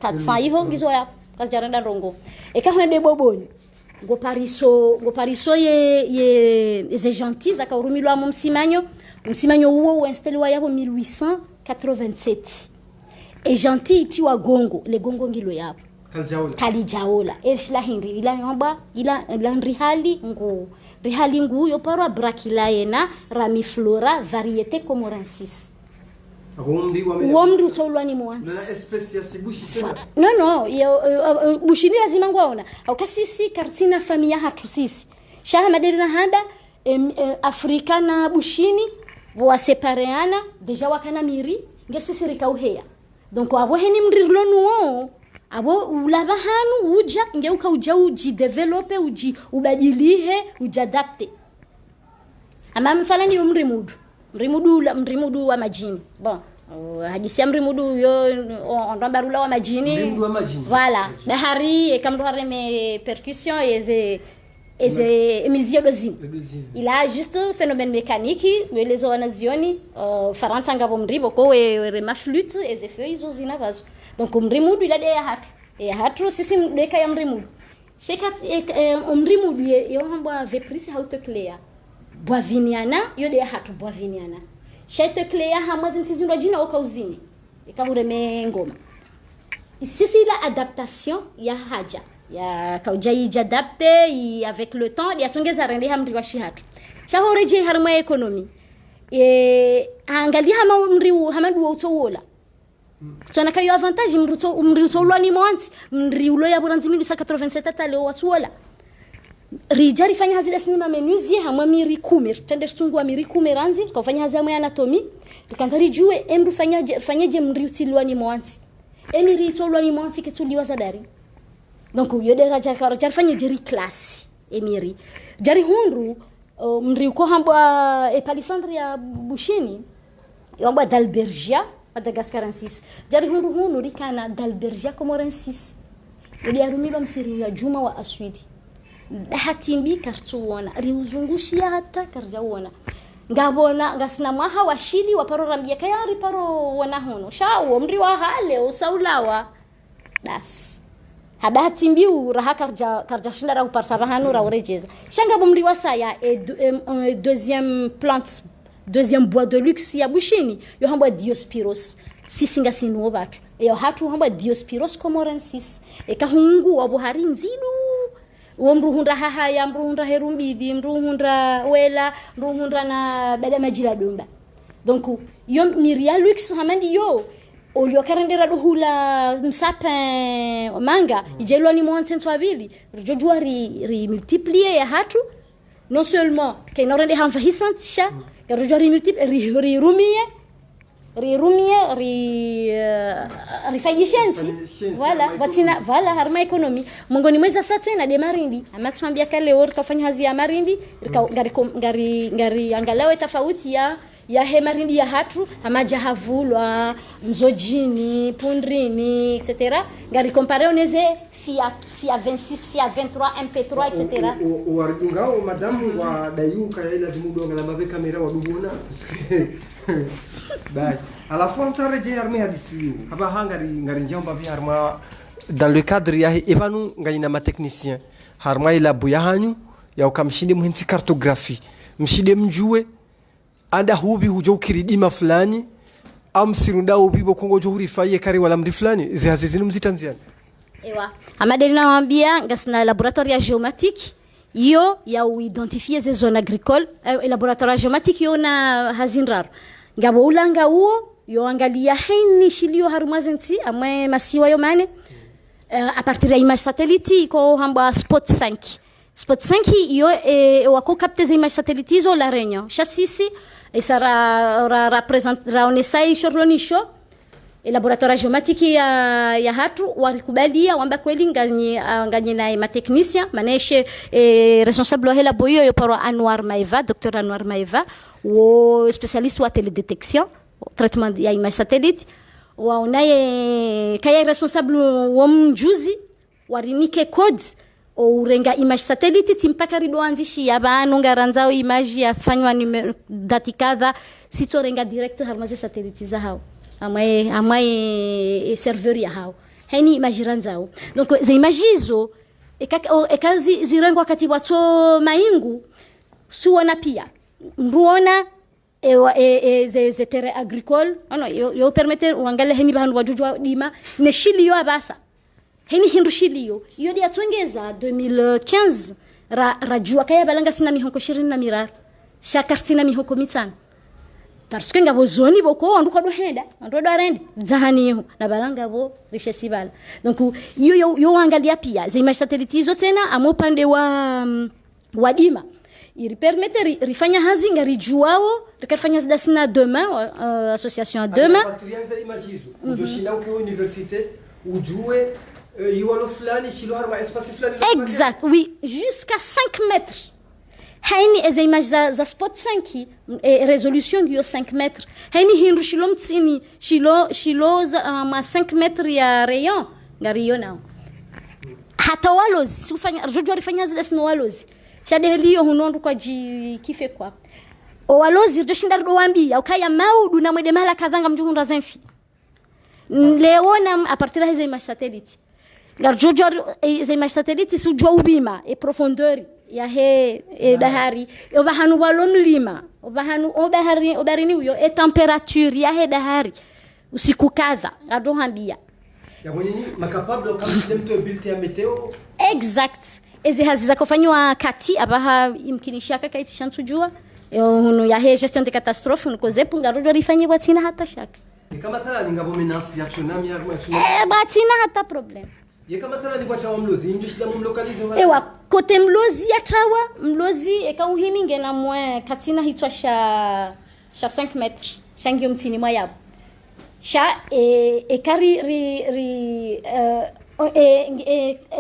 1400 hivyo ngizo ya kajaranda rongo eka hende boboni ngo pariso ye les gentils akaurumilwa mu msimanyo huo installé yabo 1887 et gentil ti wa gongo le gongo ngilo yapo kalijaola elshla hindi ila yomba ila rihali ngu yo parwa brachilaena ramiflora variété comorensis womri utolwani mwanzi na espèce ya sibushi tena no bushini lazima ngwaona au kasisi kartina familia hatu sisi shaha maderina handa afrika na bushini wa separeana deja wakana miri ngesisirika uhea donc abo heni mrirlo nuo abo ulaba hanu uja ngeuka uja uji develop uji ubadilihe ujadapte ama mfalani mrimudu wa majini bon hadisi ya mrimudu yo ondamba rula wa majini voilà bahari et comme me percussion et émissions de zine. Il a juste un phénomène mécanique, mais les onazioni, Faransa ngabo mribo ko we ma flûte et les feuilles aux inavazo. Donc mrimudu il a des hatu. Et hatu sisi ndeka ya mrimudu. Shekat mrimudu yo hamba veprisi hautoclea. Boaviniana yo de hatu boaviniana. Shetoclea hamazin sizinwa jina okauzini. Ikahureme ngoma. Sisi la adaptation ya haja. Ya kaujai jadapte avec le temps ya tongeza rende hamri wa shihatu shahoreje harma economy angalia hamandu utowola tsona kayo avantage mri utolwa ni months mri ulo ya buranzi 1987 tale watsola rijari fanya hazila sinema menuzie hamwa miri 10 tende tungwa miri 10 ranzi kwa fanya hazamu ya anatomy tukanza rijue emru fanyaje mri utilwa ni months emiri utolwa ni months ketuliwa zadari donc yo de raja fanya jeri classe emiri jari hundru mri ko hamba e Palisandria Bushini yomba d'Albergia Madagascar 6 jari hundru rikana d'Albergia Comorensis yo arumilo msiri ya Juma wa Aswidi hatimbi kartuona riuzungushia hata karjaona ngabona ngasina maha washili waparora mbia kayari paro wana hono shawo mri wa hale usaulawa das habati mbiu raha karja shinda par savahanu ra orejeza shanga bomri wasaya deuxième plante deuxième bois de luxe ya Bushini yo hamba Diospyros sisinga sinu batu yo hatu hamba Diospyros Comorensis kahungu wabuhari nzidu womruhunda haha ya mruhunda herumbidi mruhunda wela mruhunda na bada majila dumba donc yo miria luxe hamandi yo olio karendera dohula msapin manga ijelo ni monsenso abili rjojua ri multiplier ya hatu non seulement que n'aurait des envahissantes cha que rjojua ri multiplier ri rumie ri fayishensi voilà batina voilà harma economy mongoni mweza satena de marindi amatsambia kale or kafanya hazi ya marindi ngari angalawe tofauti ya hemarindi ya hatu amaja havulwa mzojini pundrini etc ngari comparer oneze Fiat 26 Fiat 23 MP3 etc ngao madame wa dayuka ila dimudonga na mabe kamera wa dubona bai alafu mtareje arme hadisi haba ngari njamba vya harma dans le cadre ya ebanu ngayina ma technicien harma ila buya hanyu ya ukamshinde muhinsi cartographie mshide mjue anda hubi hujokiridima fulani amsirunda ubibo kongo johuri faye kari wala mri fulani zihazizinu mzitanziani ewa amadeli naambia ngasina laboratoire ya géomatique yo ya identifier ces zones agricoles laboratoire géomatique yo na hazinrar ngabo ulanga huo yo angalia haini shilio harumazensi amwe masiwa yo mane a partir ya image satellite ko hamba spot 5 yo wako capter les images satellites zo la réunion chassisi et ça représentera on essaye shorlonisho et laboratoire géomatique ya hatu warikubalia wamba kweli nganye na ma technicien maneshe responsable hela boyo yo paro Anwar Maeva docteur Anwar Maeva wo spécialiste wa télédétection traitement ya image satellite wa unaye kaya responsable wa mjuzi warinike code urenga image satellite timpaka ridoanzishi abantu ngaranzao image yafanywa dati kadha sitorenga direct harmaze satellite za hao amai serveur ya hao hani image ranzao donc za image hizo ekazi zirengwa kati wato maingu suona pia mruona ze terre agricole ono yo permettre uangale hani bahanu wajujwa dima ne shili yo abasa heni hindu shiliyo iyo dia tsongeza 2015 rajua kaya balanga sina mihoko 20 na mirar shakar sina mihoko mitano parce que ngabo zoni boko anduko do henda ando do rende zahani yo na balanga bo rishe sibala donc yo angalia pia za image satellite zo tena amopande wa wadima iri permettre rifanya hazi ngari juao rikafanya zidasina demain association à demain patrianza imagizo ujoshinda ukiwa université ujue iwalo fulani shilo harma espace fulani exact oui jusqu'à 5 mètres haini eza image za spot 5 resolution yo 5 mètres haini hindu shilo mtsini shilo za ma 5 mètres ya rayon ngari yo nao hata walozi sifanya jojo rifanya zidasina walozi shadeheliyo hunondu kwa kife kwa owalozi joshinda ndo wambia ukaya maudu na mwede mala kadhanga mjuhunda zenfi leona a partir da image satellite garjojo za image satellite su jwa ubima e profondeur ya he bahari obahanu balomlima obaharini uyo e temperature ya he bahari usiku kadha adohambia ya mwenye makapable kama mtu ability ya meteo exact ezi haziza kufanywa kati abaha imkinisha kaka itishantujua hunu ya he gestion de catastrophe nuko zepu ngarojo rifanye batina hata shaka ni kama sala ngabo menace ya tsunami ya batina hata problem ye kama sala ni kwa chawa mlozi ndio shida mlokalize ewa kote mlozi ya chawa mlozi ekauhiminge na mwe katina hitwa sha 5 metres shangio mtini mwa yabo sha ekari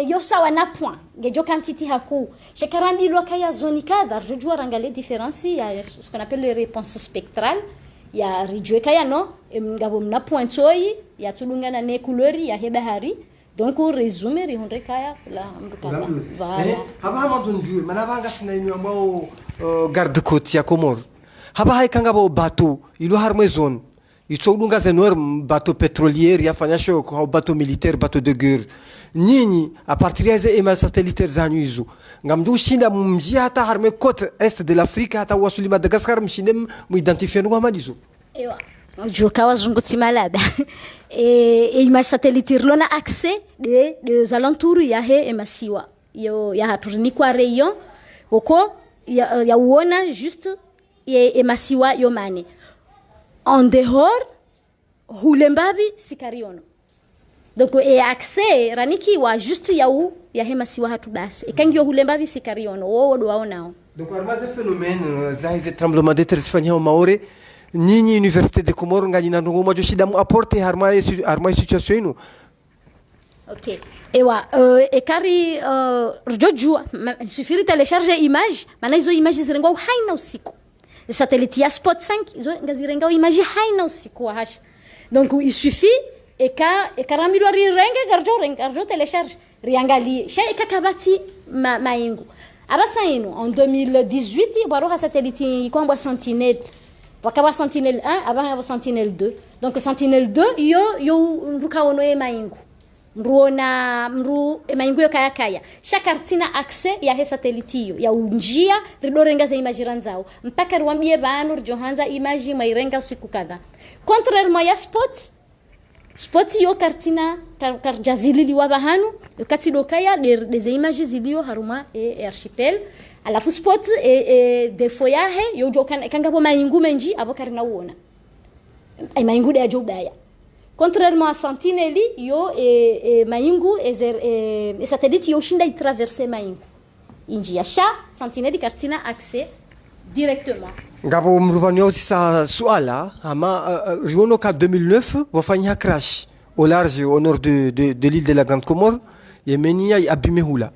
yo sawa na point ngejo quantité haku shekarambi lo kaya zone kadar jojua rangale différence ya ce qu'on appelle les réponses spectrales ya rijwe kaya no ngabo mna point soyi ya tulungana ne couleur ya hebahari donc resume ri honre kaya la mdukala voilà haba hamandon juu manabanga sina inu ambao garde côte ya Comore haba haikanga bo bateau ilo harme zone itsoudunga zenor bateau pétrolier yafanya shoko au bateau militaire bateau de guerre nyinyi a partir ya ema satellitaire zanyu hizo ngamdu shinda mjia hata harme côte est de l'Afrique hata wasuli Madagascar mshinde muidentifier ngwa malizo ewa joka wazunguti malada ima satellite lona accès des alentours ya he emasiwa yo ya haturini kwa rayon oko ya uona juste emasiwa yo mane en dehors hulembabi sikariono donc accès raniki wa juste ya hemasiwa hatu basi ekangio hulembabi sikariono wo do waonao donc armaze phénomène za hizo tremblement de terre fanya au maore nyinyi université de Comore ngani na ndongo mojo shida mu apporter arma situation ino ok ewa ekari rjojua suffit télécharger image maana hizo image zirengo haina usiku satellite ya spot 5 izo ngazirenga image haina usiku wa hasha donc il suffit ekarambilwa renge garjo télécharge riangalie sha ekakabati maingu abasa ino en 2018 baroha satellite ikwambwa sentinelle wakaba sentinelle 1 aba sentinelle 2 donc sentinelle 2 yo ndukaono maingu mruona maingu yo kaya chaque artina accès ya he satellite yo ya unjia ridorenga za image ranzao mpaka ruambie banu johanza image mairenga usiku kadha contrairement ya spot yo kartina karjazili liwa bahanu wakati dokaya des images zilio haruma archipel alafu spot de foyahe yo jokan kangabo maingu menji abokarina uona ay maingu de ajobaya contrairement à sentinelle yo maingu satellite yo shinda traverser maingu inji ya sha sentinelle kartina accès directement ngabo mruvani aussi sa suala ama riono ka 2009 wafanya crash au large au nord de l'île de la Grande Comore yemenia abime hula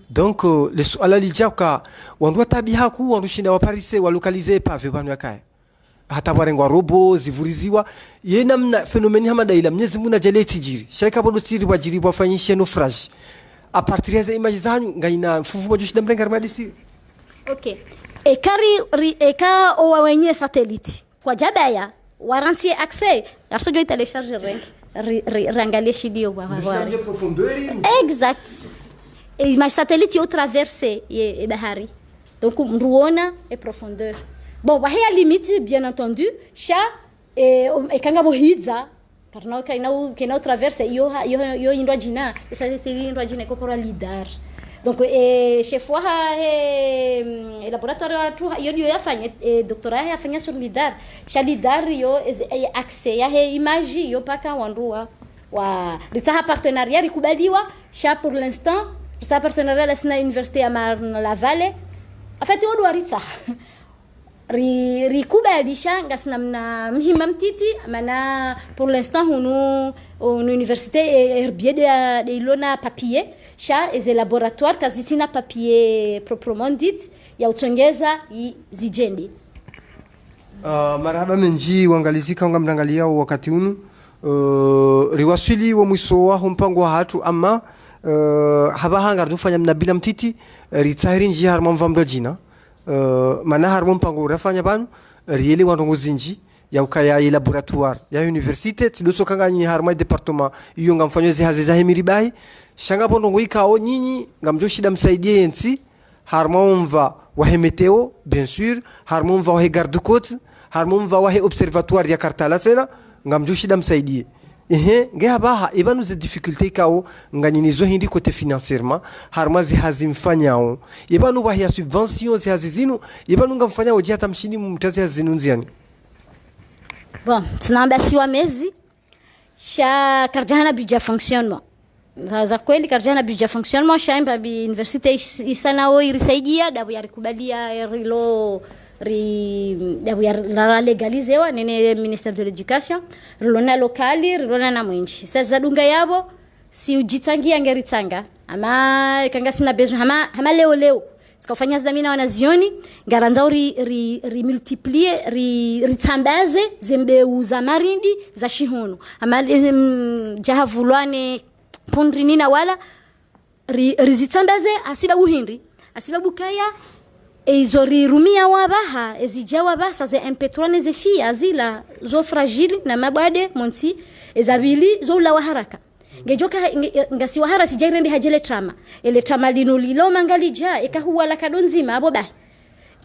donc le suala lijaka wandu tabiha ku wandu shinda wa parise wa localiser pave banu yakaya hata warengwa robo zivuriziwa ye namna phénomène hamada ila mnyezi muna jale tijiri shaika bodo tiri wajiri wafanyishe naufrage a partir ya image zanyu ngaina mfuvu mojo shinda mrenga armadisi ok eka owa wenye satellite kwa jabaya waranti accès arso jo télécharger rangalie shidio wa de profondeur exact image satellite yo traverser e bahari donc mruona e profondeur bon wa hia limite bien entendu cha kanga bohidza karna kaina traverser yo indwa jina satellite indwa jina kopora lidar donc chef wa laboratoire tu yo yafanya doctorat yafanya sur lidar cha lidar yo accès ya image yo paka wandua wa litaha partenariat rikubaliwa cha pour l'instant sa partenariat la sina université ya la Vallée afati wodu warita rikubalisha ngasina mna mhima mtiti mana pour l'instant hunu université herbier de ilona papier sha eze laboratoire kazitina papier proprement dit ya utongeza zijendi. Marhaba menji wangalizika ngamdangalia wakati hunu riwasili wa mwiso wa mpango wa hatu ama haba hanga dufanya mnabila mtiti ritahiri nji harma mvamdo jina mana harma mpango rafanya banu rieli wandongo zinji ya ukaya ya laboratoire ya université tidoso kanga nyi harma departement iyo ngamfanyo zihazi za hemiribai shanga pondongo ikao nyinyi ngamjo shida msaidie yensi harma mva wa meteo bien sûr harma mva wa garde côte harma mva wa observatoire ya Kartala sena ngamjo shida msaidie ngeha baha ibanu ze difficulté kao nganyinizo hindi côté financièrement harma zihazi mfanyao ibanu bahia subvention zihazi zinu ibanu ngamfanyao jata mshini mtazi hazinu nziani. Bon, tunaambasiwa mezi sha karjana budget fonctionnement za kweli karjana budget fonctionnement sha imba bi université isanao irisaidia dabu yarikubalia rilo dabu ya legalizewa nene ministère de l'éducation rilona lokali rilona na mwinchi sasa dunga yabo si ujitangia ngeritanga ama kanga sina besoin hama leo sikafanya zdamina wanazioni ngaranza ri multiplier ri tambaze zembe za marindi za shihono ama jahavulwane pondri nina wala rizitambaze asibabu hindi asibabu kaya ezori rumia wabaha ezijawa basa ze MP3 ze fia zila zo fragile na mabade monti ezabili zo la haraka ngejoka ngasi wahara sijairende hajele trama ele trama lino lilo mangalija ekahuwa la kadonzima abo ba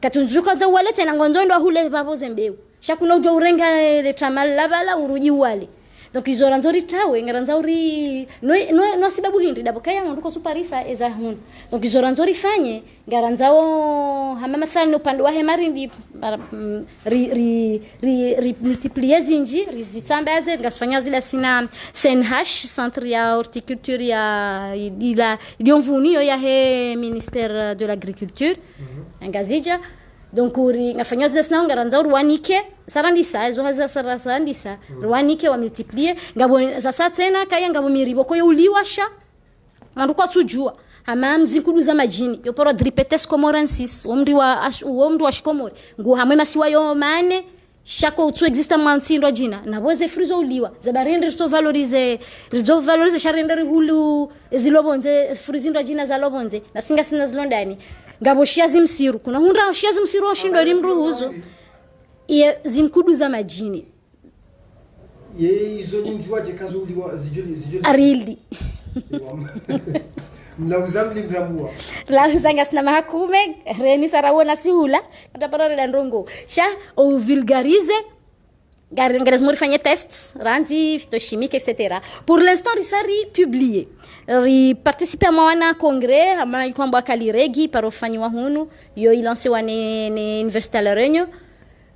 katunzuka za wale tena ngonzondo hule babo zembeu shakuna ujo urenga ele trama labala uruji wale donc izora nzori tawe ngaranza uri no sababu hindi dabo kaya nduko suparisa eza hun donc izora nzori fanye ngaranzao hama mathalan upande wa hemarindi ri multiplier zinji rizitambaze ngasifanya zile sina CNH centre ya horticulture ya ilionvunio ya he ministère de l'agriculture ngazija donc uri ngafanya zile sina ngaranza urwanike sarandisa ezo haza sarandisa rwanike wa multiplier ngabo sasa tena kaya ngabo miribo ko uliwasha nduko tujua hama mzinkuduza majini yoporo dripetes comorensis omri wa shikomori ngu hamwe masiwa yo mane shako utu exista mwantsindo jina na boze frizo uliwa zabarinde riso valorize sharinde hulu zilobonze frizindo jina za lobonze na singa sina zilondani ngabo shiazi msiru kuna hunda shiazi msiru oshindo limruhuzo ye zimkuduza majini ye izo njwaje kazo uliwa zijoli arili mlauzamli mramua la zanga sina mahakume reni sarawona sihula katapara la ndongo sha o vulgarize garengeres mori fanya tests randi phytochimique etc. Pour l'instant risari publié ri participer à un congrès ama ikwamba kaliregi parofanywa hunu yo ilanse wane université la Réunion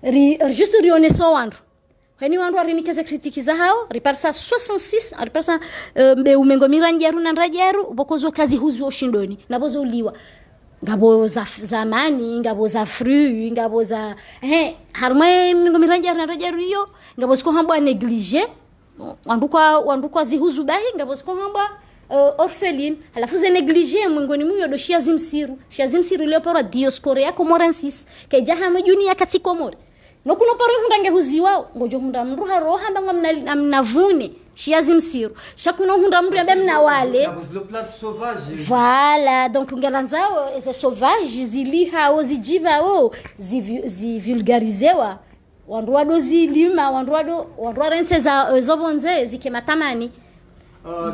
ri juste rioneso wandu hani wandu arinikeze kritiki za hao riparsa 66 riparsa mbe umengo miranjeru na nrajeru bokozo kazi huzu oshindoni nabozo uliwa ngabo za zamani ngabo za fruit ngabo za harmwe mingo miranjeru na nrajeru yo ngabo siko hamba neglige wandu zihuzu bahi ngabo siko hamba orpheline alafu ze neglige mwingoni muyo do shiazi msiru leo para Dioscore ya Comorensis ke jaha majuni ya Katikomori no kuno paro hundange huziwao ngojo hunda mru haro hamba mnavune shiazi msiru shakuno hunda mru yabe mna wale le plant sauvage voilà donc ngaranzao ese sauvage ziliha zijibao zi vulgarizewa wandu wado zilima wandu rense za zobonze zikematamani.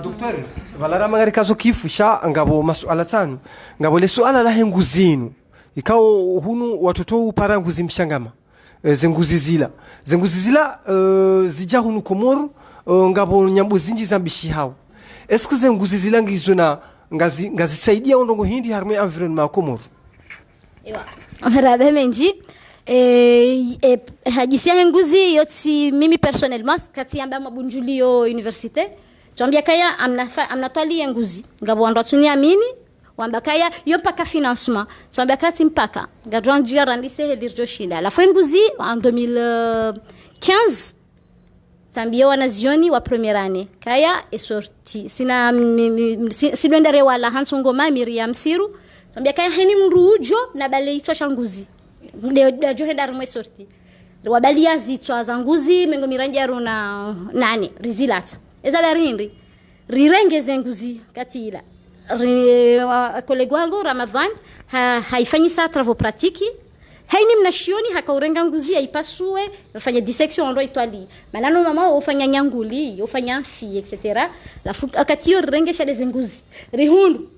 Docteur valara magari kazo kifusha ngabo masuala tano ngabo le suala la henguzinu ikao hunu watoto upara nguzi mshangama zenguzi zila zija hunu Komoro ngabo nyambo zinji zambishi hao est-ce que zenguzi zila ngizona ngazi saidia ondongo hindi harme environnement Komoro ewa rabe menji hajisia henguzi yoti mimi personnellement kati amba mabunjulio université tuambia kaya amnatwali nguzi ngabo ndo tunia mini wambakaya yo mpaka financement so ambakati mpaka gadron dia randise hedirjo shinda la nguzi en 2015 tambia wanazioni wa première année kaya est sorti sina sidwendere wala hansongo Miriam Siru tambia kaya heni mrujo na bale itwa shanguzi de jo hedar mwe sorti wabalia zitwa zanguzi mengo miranja runa nane rizilata eza barindi rirengeze nguzi katila kolego wangu Ramadhan haifanyi sa travaux pratiques haini mnashioni hakaurenga nguzi aipasue rafanya dissection ndo itwali malano mama ufanya nyanguli ufanya mfi etc lafu akatiyo rengesha des nguzi rihundu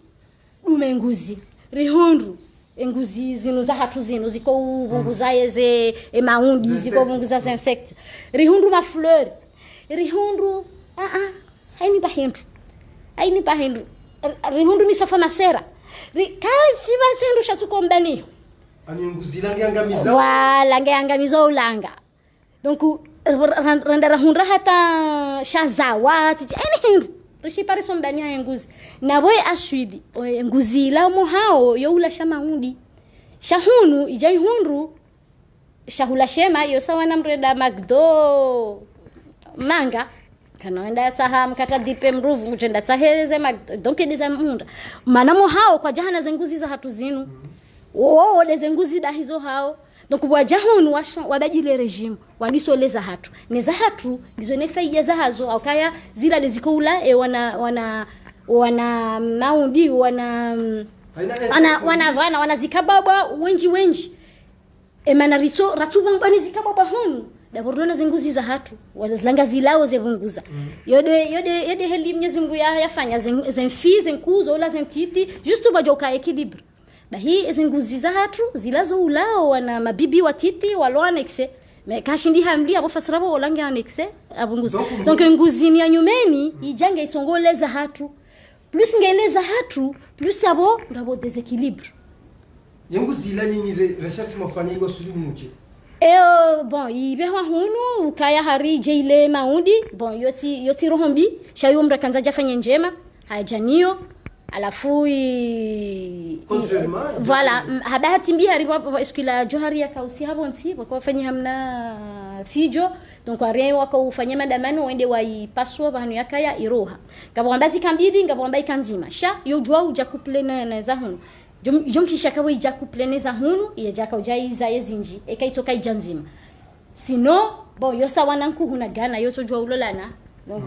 dume nguzi rihundu nguzi zinu za hatu zinu ziko bunguza yeze maundi ziko bunguza za insect rihundu ma fleur rihundu haini bahindu rihundu misofa masera kazi bazendu shatukombani ani nguzi lange angamiza wala nge angamiza ulanga donc randa hundra hata shazawati hindu rishi pare sombani ha nguzi na boy aswidi nguzi la mo hao yo ula shamaundi shahunu ijai hundu shahula shema yo sawa na mreda magdo manga kana enda taha mkata dipe mruvu mjenda tahereze donc des amunda manamo hao kwa jahana zenguzi za hatu zinu des nguzi da hizo hao donc wajahunu wabajile regime walisoleza hatu neza hatu ndizo nefaija za hazo akaya zila dezikoula wana maundi wana zikababa wenji emana ratu bambani zikababa hunu da bordona zenguzi za hatu wazilanga zilao zebunguza yode heli Mwenyezi Mungu yafanya zenfi zenkuzo la zentiti juste bajoka equilibre bahi zenguzi za hatu zilazo ulao wana mabibi watiti walo anexe me kashindi hamli abo fasirabo olange anexe abunguza donc nguzi ni anyumeni ijange itongoleza hatu plus ngeleza hatu plus abo ngabo deséquilibre nguzi la nyinyi recherche mafanya igo sulu muche bon ibewa hunu ukaya hari jeile maundi bon yoti rohombi shayo mrakanza jafanya njema hajanio alafu voilà habati mbi hari eskila johari ya kausi habonsi wakafanya hamna fijo donc arien wakafanya madamano wende waipaswa banu yakaya iroha ngabambazi kambidi ngabambai kanzima sha yo jwa uja couple na za hunu jom kishaka we ja couple na za hunu ye jaka ujaiza yezinji ekaitoka ijanzima sino bon yo sawa nanku huna gana yo to jwa ulolana donc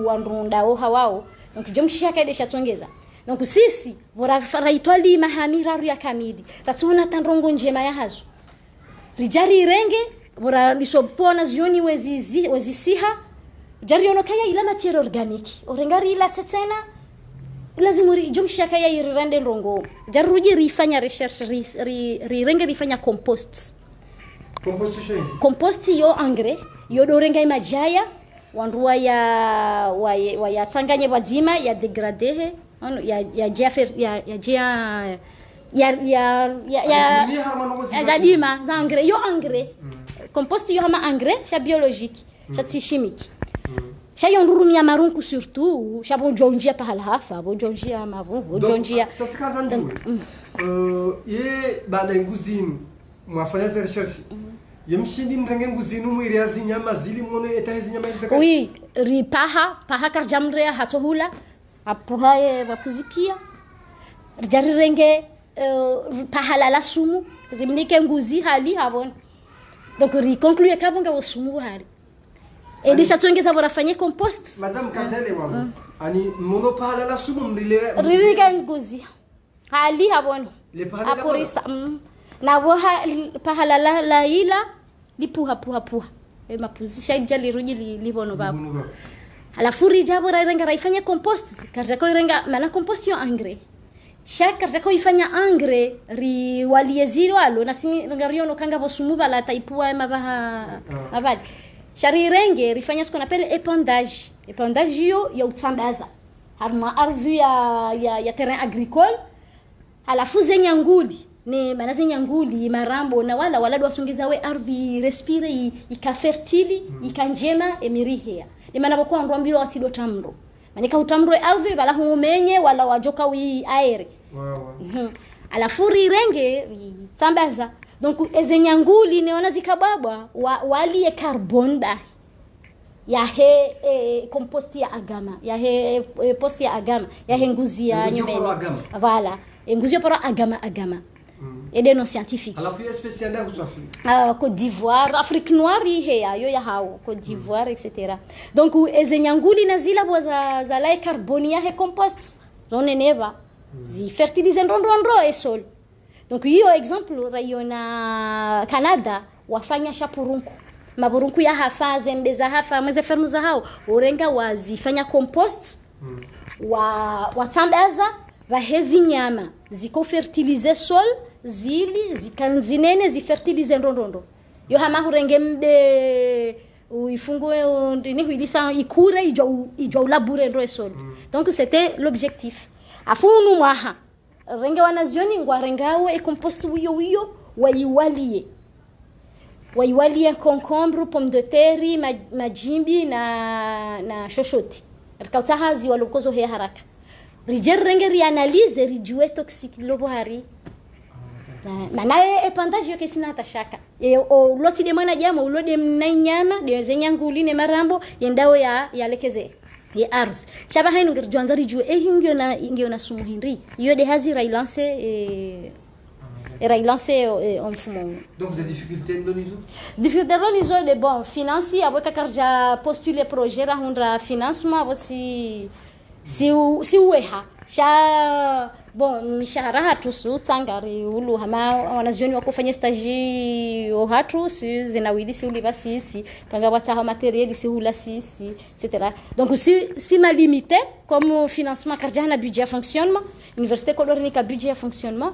wandu ndao hawao donc jom kishaka ide shatongeza donc sisi bora faraitwali mahamira ya kamidi ratona tandrongo njema ya hazo rijari renge bora lisopona zioni wezisiha jari onokaya ila matière organique orengari ila tsetena lazima jumshaka ya irande rongo jaruji rifanya recherche ri renge rifanya compost yo engrais yo dorenga imajaya wandua ya tanganye bazima ya degrader ya jefer ya zadima za engrais yo engrais compost yo hama engrais cha biologique cha chimique cha yondurumia marunku surtout cha bonjonjia pahala hafa bonjonjia mabu bonjonjia ye baada nguzini mwafanya recherche yemshindi mrenge nguzini mwiriazi nyama zili mone etahizi nyama zaka oui paha karjamrea hatohula apuhaye wapuzipia rijari renge pahala la sumu rimnike nguzi hali habon donc conclure kabonga wosumu hali edisha tsongeza borafanye compost madame Kazele wangu ani mono pahala la sumu mrilera ririka nguzi hali habon apurisa na boha pahala la ila lipuha mapuzisha ijali ruji libono babo alafu rijabo renga raifanya compost karjako renga mala compost yo engrais chaque karjako ifanya engrais ri walieziro alo na sini rengariono kanga bosumu bala taipua mabaha abali shari renge rifanya ce qu'on appelle épandage yo ya utsambaza harma ardhi ya terrain agricole alafu zenyanguli ne manaze nyanguli marambo na wala wasongeza we ardhi respire ikafertili ikanjema emirihia ni maana boko ndwambiro asido tamro manika utamro ardhi bala humenye wala wajoka wi aere alafu rirenge tsambaza donc ezenyanguli neona zikababwa wali carbon bahi yahe compost ya agama yahe post ya agama yahe nguzi ya nyumeni voilà nguzi ya para agama et des non scientifiques alafu ya spécial ndio kusafi Côte d'Ivoire Afrique noire yo ya hao Côte d'Ivoire etc donc ezenyanguli nazila za la carbone yahe compost zone neva zi fertiliser ndondondro e sol donc hiyo example raiona Canada wafanya shapurunku maburunku ya hafa zembe za hafa mweze fermu za hao urenga wazifanya compost watambaza vahezi nyama ziko fertiliser sol zili zikanzinene zifertiliser ndondondo yo hama hurenge mbe uifungue ndini huilisa ikure ijo ulabure ndo sol donc c'était l'objectif afunu mwaha renge wanazioni ngwarengawe e compost wiyo waiwalie concombre pomme de terre majimbi na shoshoti rikautahazi walokozo he haraka rijer renge rianalyse rijue toxique lobohari manaye epandage yoke sina tashaka o loti de mwana jama ulode mnanyama de zenyanguli ne marambo yendao ya lekeze ya arz shaba hainu ngirjwanza rijue ingyo na sumu hinri yo de hazi railancer en fumon donc des difficultés lonizo de bon financier aboka karja postuler projet ra hundra financement aussi si uweha sha bon mishahara hatu su tsangari ulu hama wanazioni wakufanya stage o hatu si zinawidi si uliva sisi kanga wataha materiel si hula sisi etc donc si ma limité comme financement karja na budget fonctionnement université colonica budget fonctionnement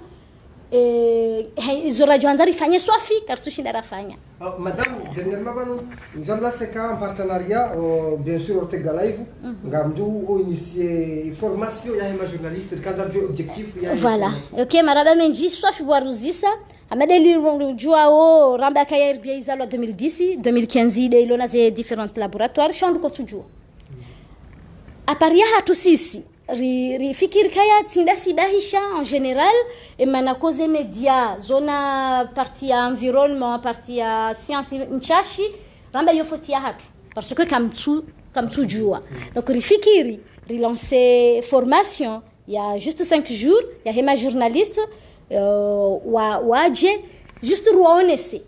ils auraient dû en faire soifi car tout chine rafanya madame dernièrement nous avons lancé un partenariat bien sûr Ortega Live ngamdu initié formation ya ma journaliste cadre objectif ya voilà OK maraba menji soifi boaruzisa amadeli jua ramba kaya RBA izalo 2010 2015 de ilona ze différents laboratoires chandu ko tujua aparia hatu sisi rifikiri kaya tinda sidahisha en général et mana cause média zona partie ya environnement partie ya science nchashi ramba yofotia hatu parce que kamtu jua donc rifikiri relancer formation il y a juste 5 jours il y a hema journaliste waje juste ruonese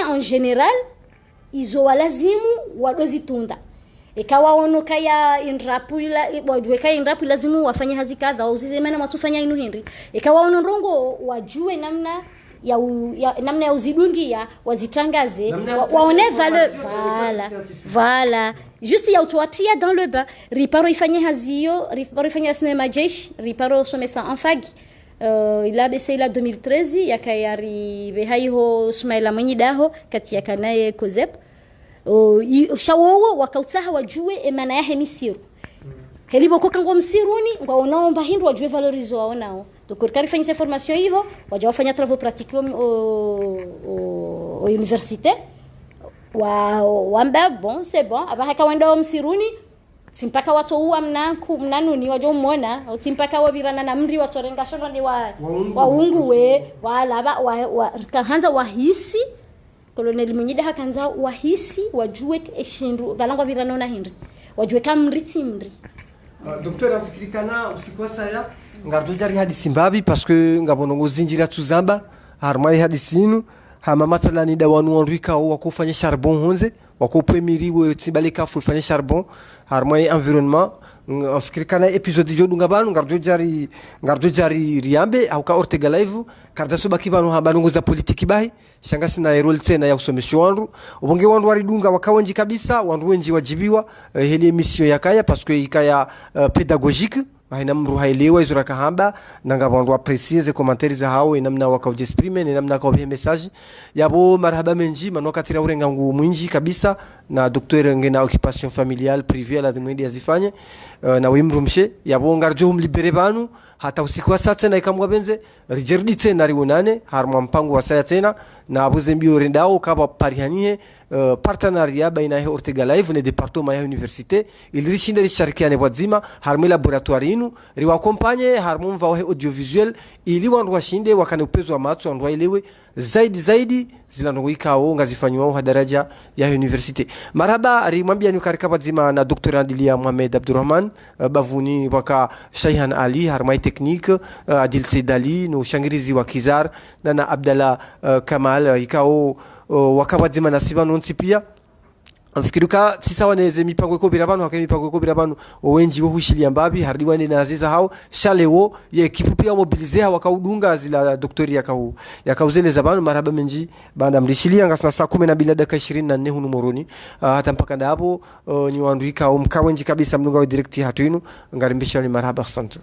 en général izo walazimu wadozitunda ikawa ono kaya inrapula wajue kaya inrapu lazimu wafanye hazi kadha usizemana matufanya inu Henry ikawa ono rongo wajue namna ya uzidungia wazitangaze waone valeur voilà juste ya utuatia dans le bain riparo ifanye hazio riparo ifanye sinema jesh riparo somesa en fag il a baissé la 2013 yakayari behaiho Smaila Mwenyidaho kati yakanaye Kozep shawowo wakautaha wajue emana yahe misiru helibo kokango msiruni ngwaonaomba hindu wajue valorizo waonao donc karifanya ces formation hivyo waje wafanya travaux pratiques au université wamba bon c'est bon abahaka wenda msiruni simpaka watu uwa mnanuni waje muona simpaka wabirana na mri watorenga shono ndi waungu we wala kahanza wahisi Colonel Mwenyida hakanza wahisi wajue eshindu balangwa biranona Henry wajue kamriti mri docteur afikirikana usikwasa ya ngardo jari hadi Simbabi parce que ngabonongo zinjira tuzamba harmai hadi sinu hama matalani dawanu wanrika wakufanya charbon honze wakopemiriwe tsibaleka fufanya charbon harmai environnement afikirikana episode jodu ngabanu ngardo jari riambe au ka Ortega Live karda soba kibanu habanungo za politiki bahi shangasi na role tena ya usomesho wandu ubonge wandu waridunga wakawenji kabisa wandu wenji wajibiwa heli emission yakaya parce que ikaya pédagogique haina mru hailewa izura kahamba nanga bandu apprécier les commentaires za hao namna wakaujexprimer namna kwa message yabo marhaba menji manoka tira urenga ngu mwinji kabisa na docteur ngena occupation familiale privée la demande azifanye na wimru mshe yabo ngarjo mlibere banu hata usiku wa saa tena ikamwa benze rijerdi tena riunane harma mpango wa saa tena na abuzembi orendao kaba parihanie partenariat baina ya Ortega Live ne département ya université il rishinde risharikiane wazima harme laboratoire inu riwa kompanye harmon va audiovisuel ili wandu washinde wakane upezo wa matu wandu waelewe zaidi zila ndoikao ngazifanywa ha daraja ya universite. Maraba rimwambia ni karikapa zima na Dr. Adilia Mohamed Abdurrahman bavuni waka Shayhan Ali harmai technique Adil Sedali no shangirizi wa Kizar na Abdallah Kamal ikao wakapa zima nasiba nonsi pia mfikiruka sisa waneze mipango iko birabano hakemi mipango iko birabano wenji wo hushilia mbabi hardi wane na aziza hao shalewo ye kipu pia mobilizea wakaudunga zila doktori yakauzele zabano maraba menji banda mrishilia ngasna saa 12 dakika 24 hunu moroni hata mpaka hapo ni wanduika mkawenji kabisa mnunga wa directi hatu inu ngarimbisha ni maraba asante.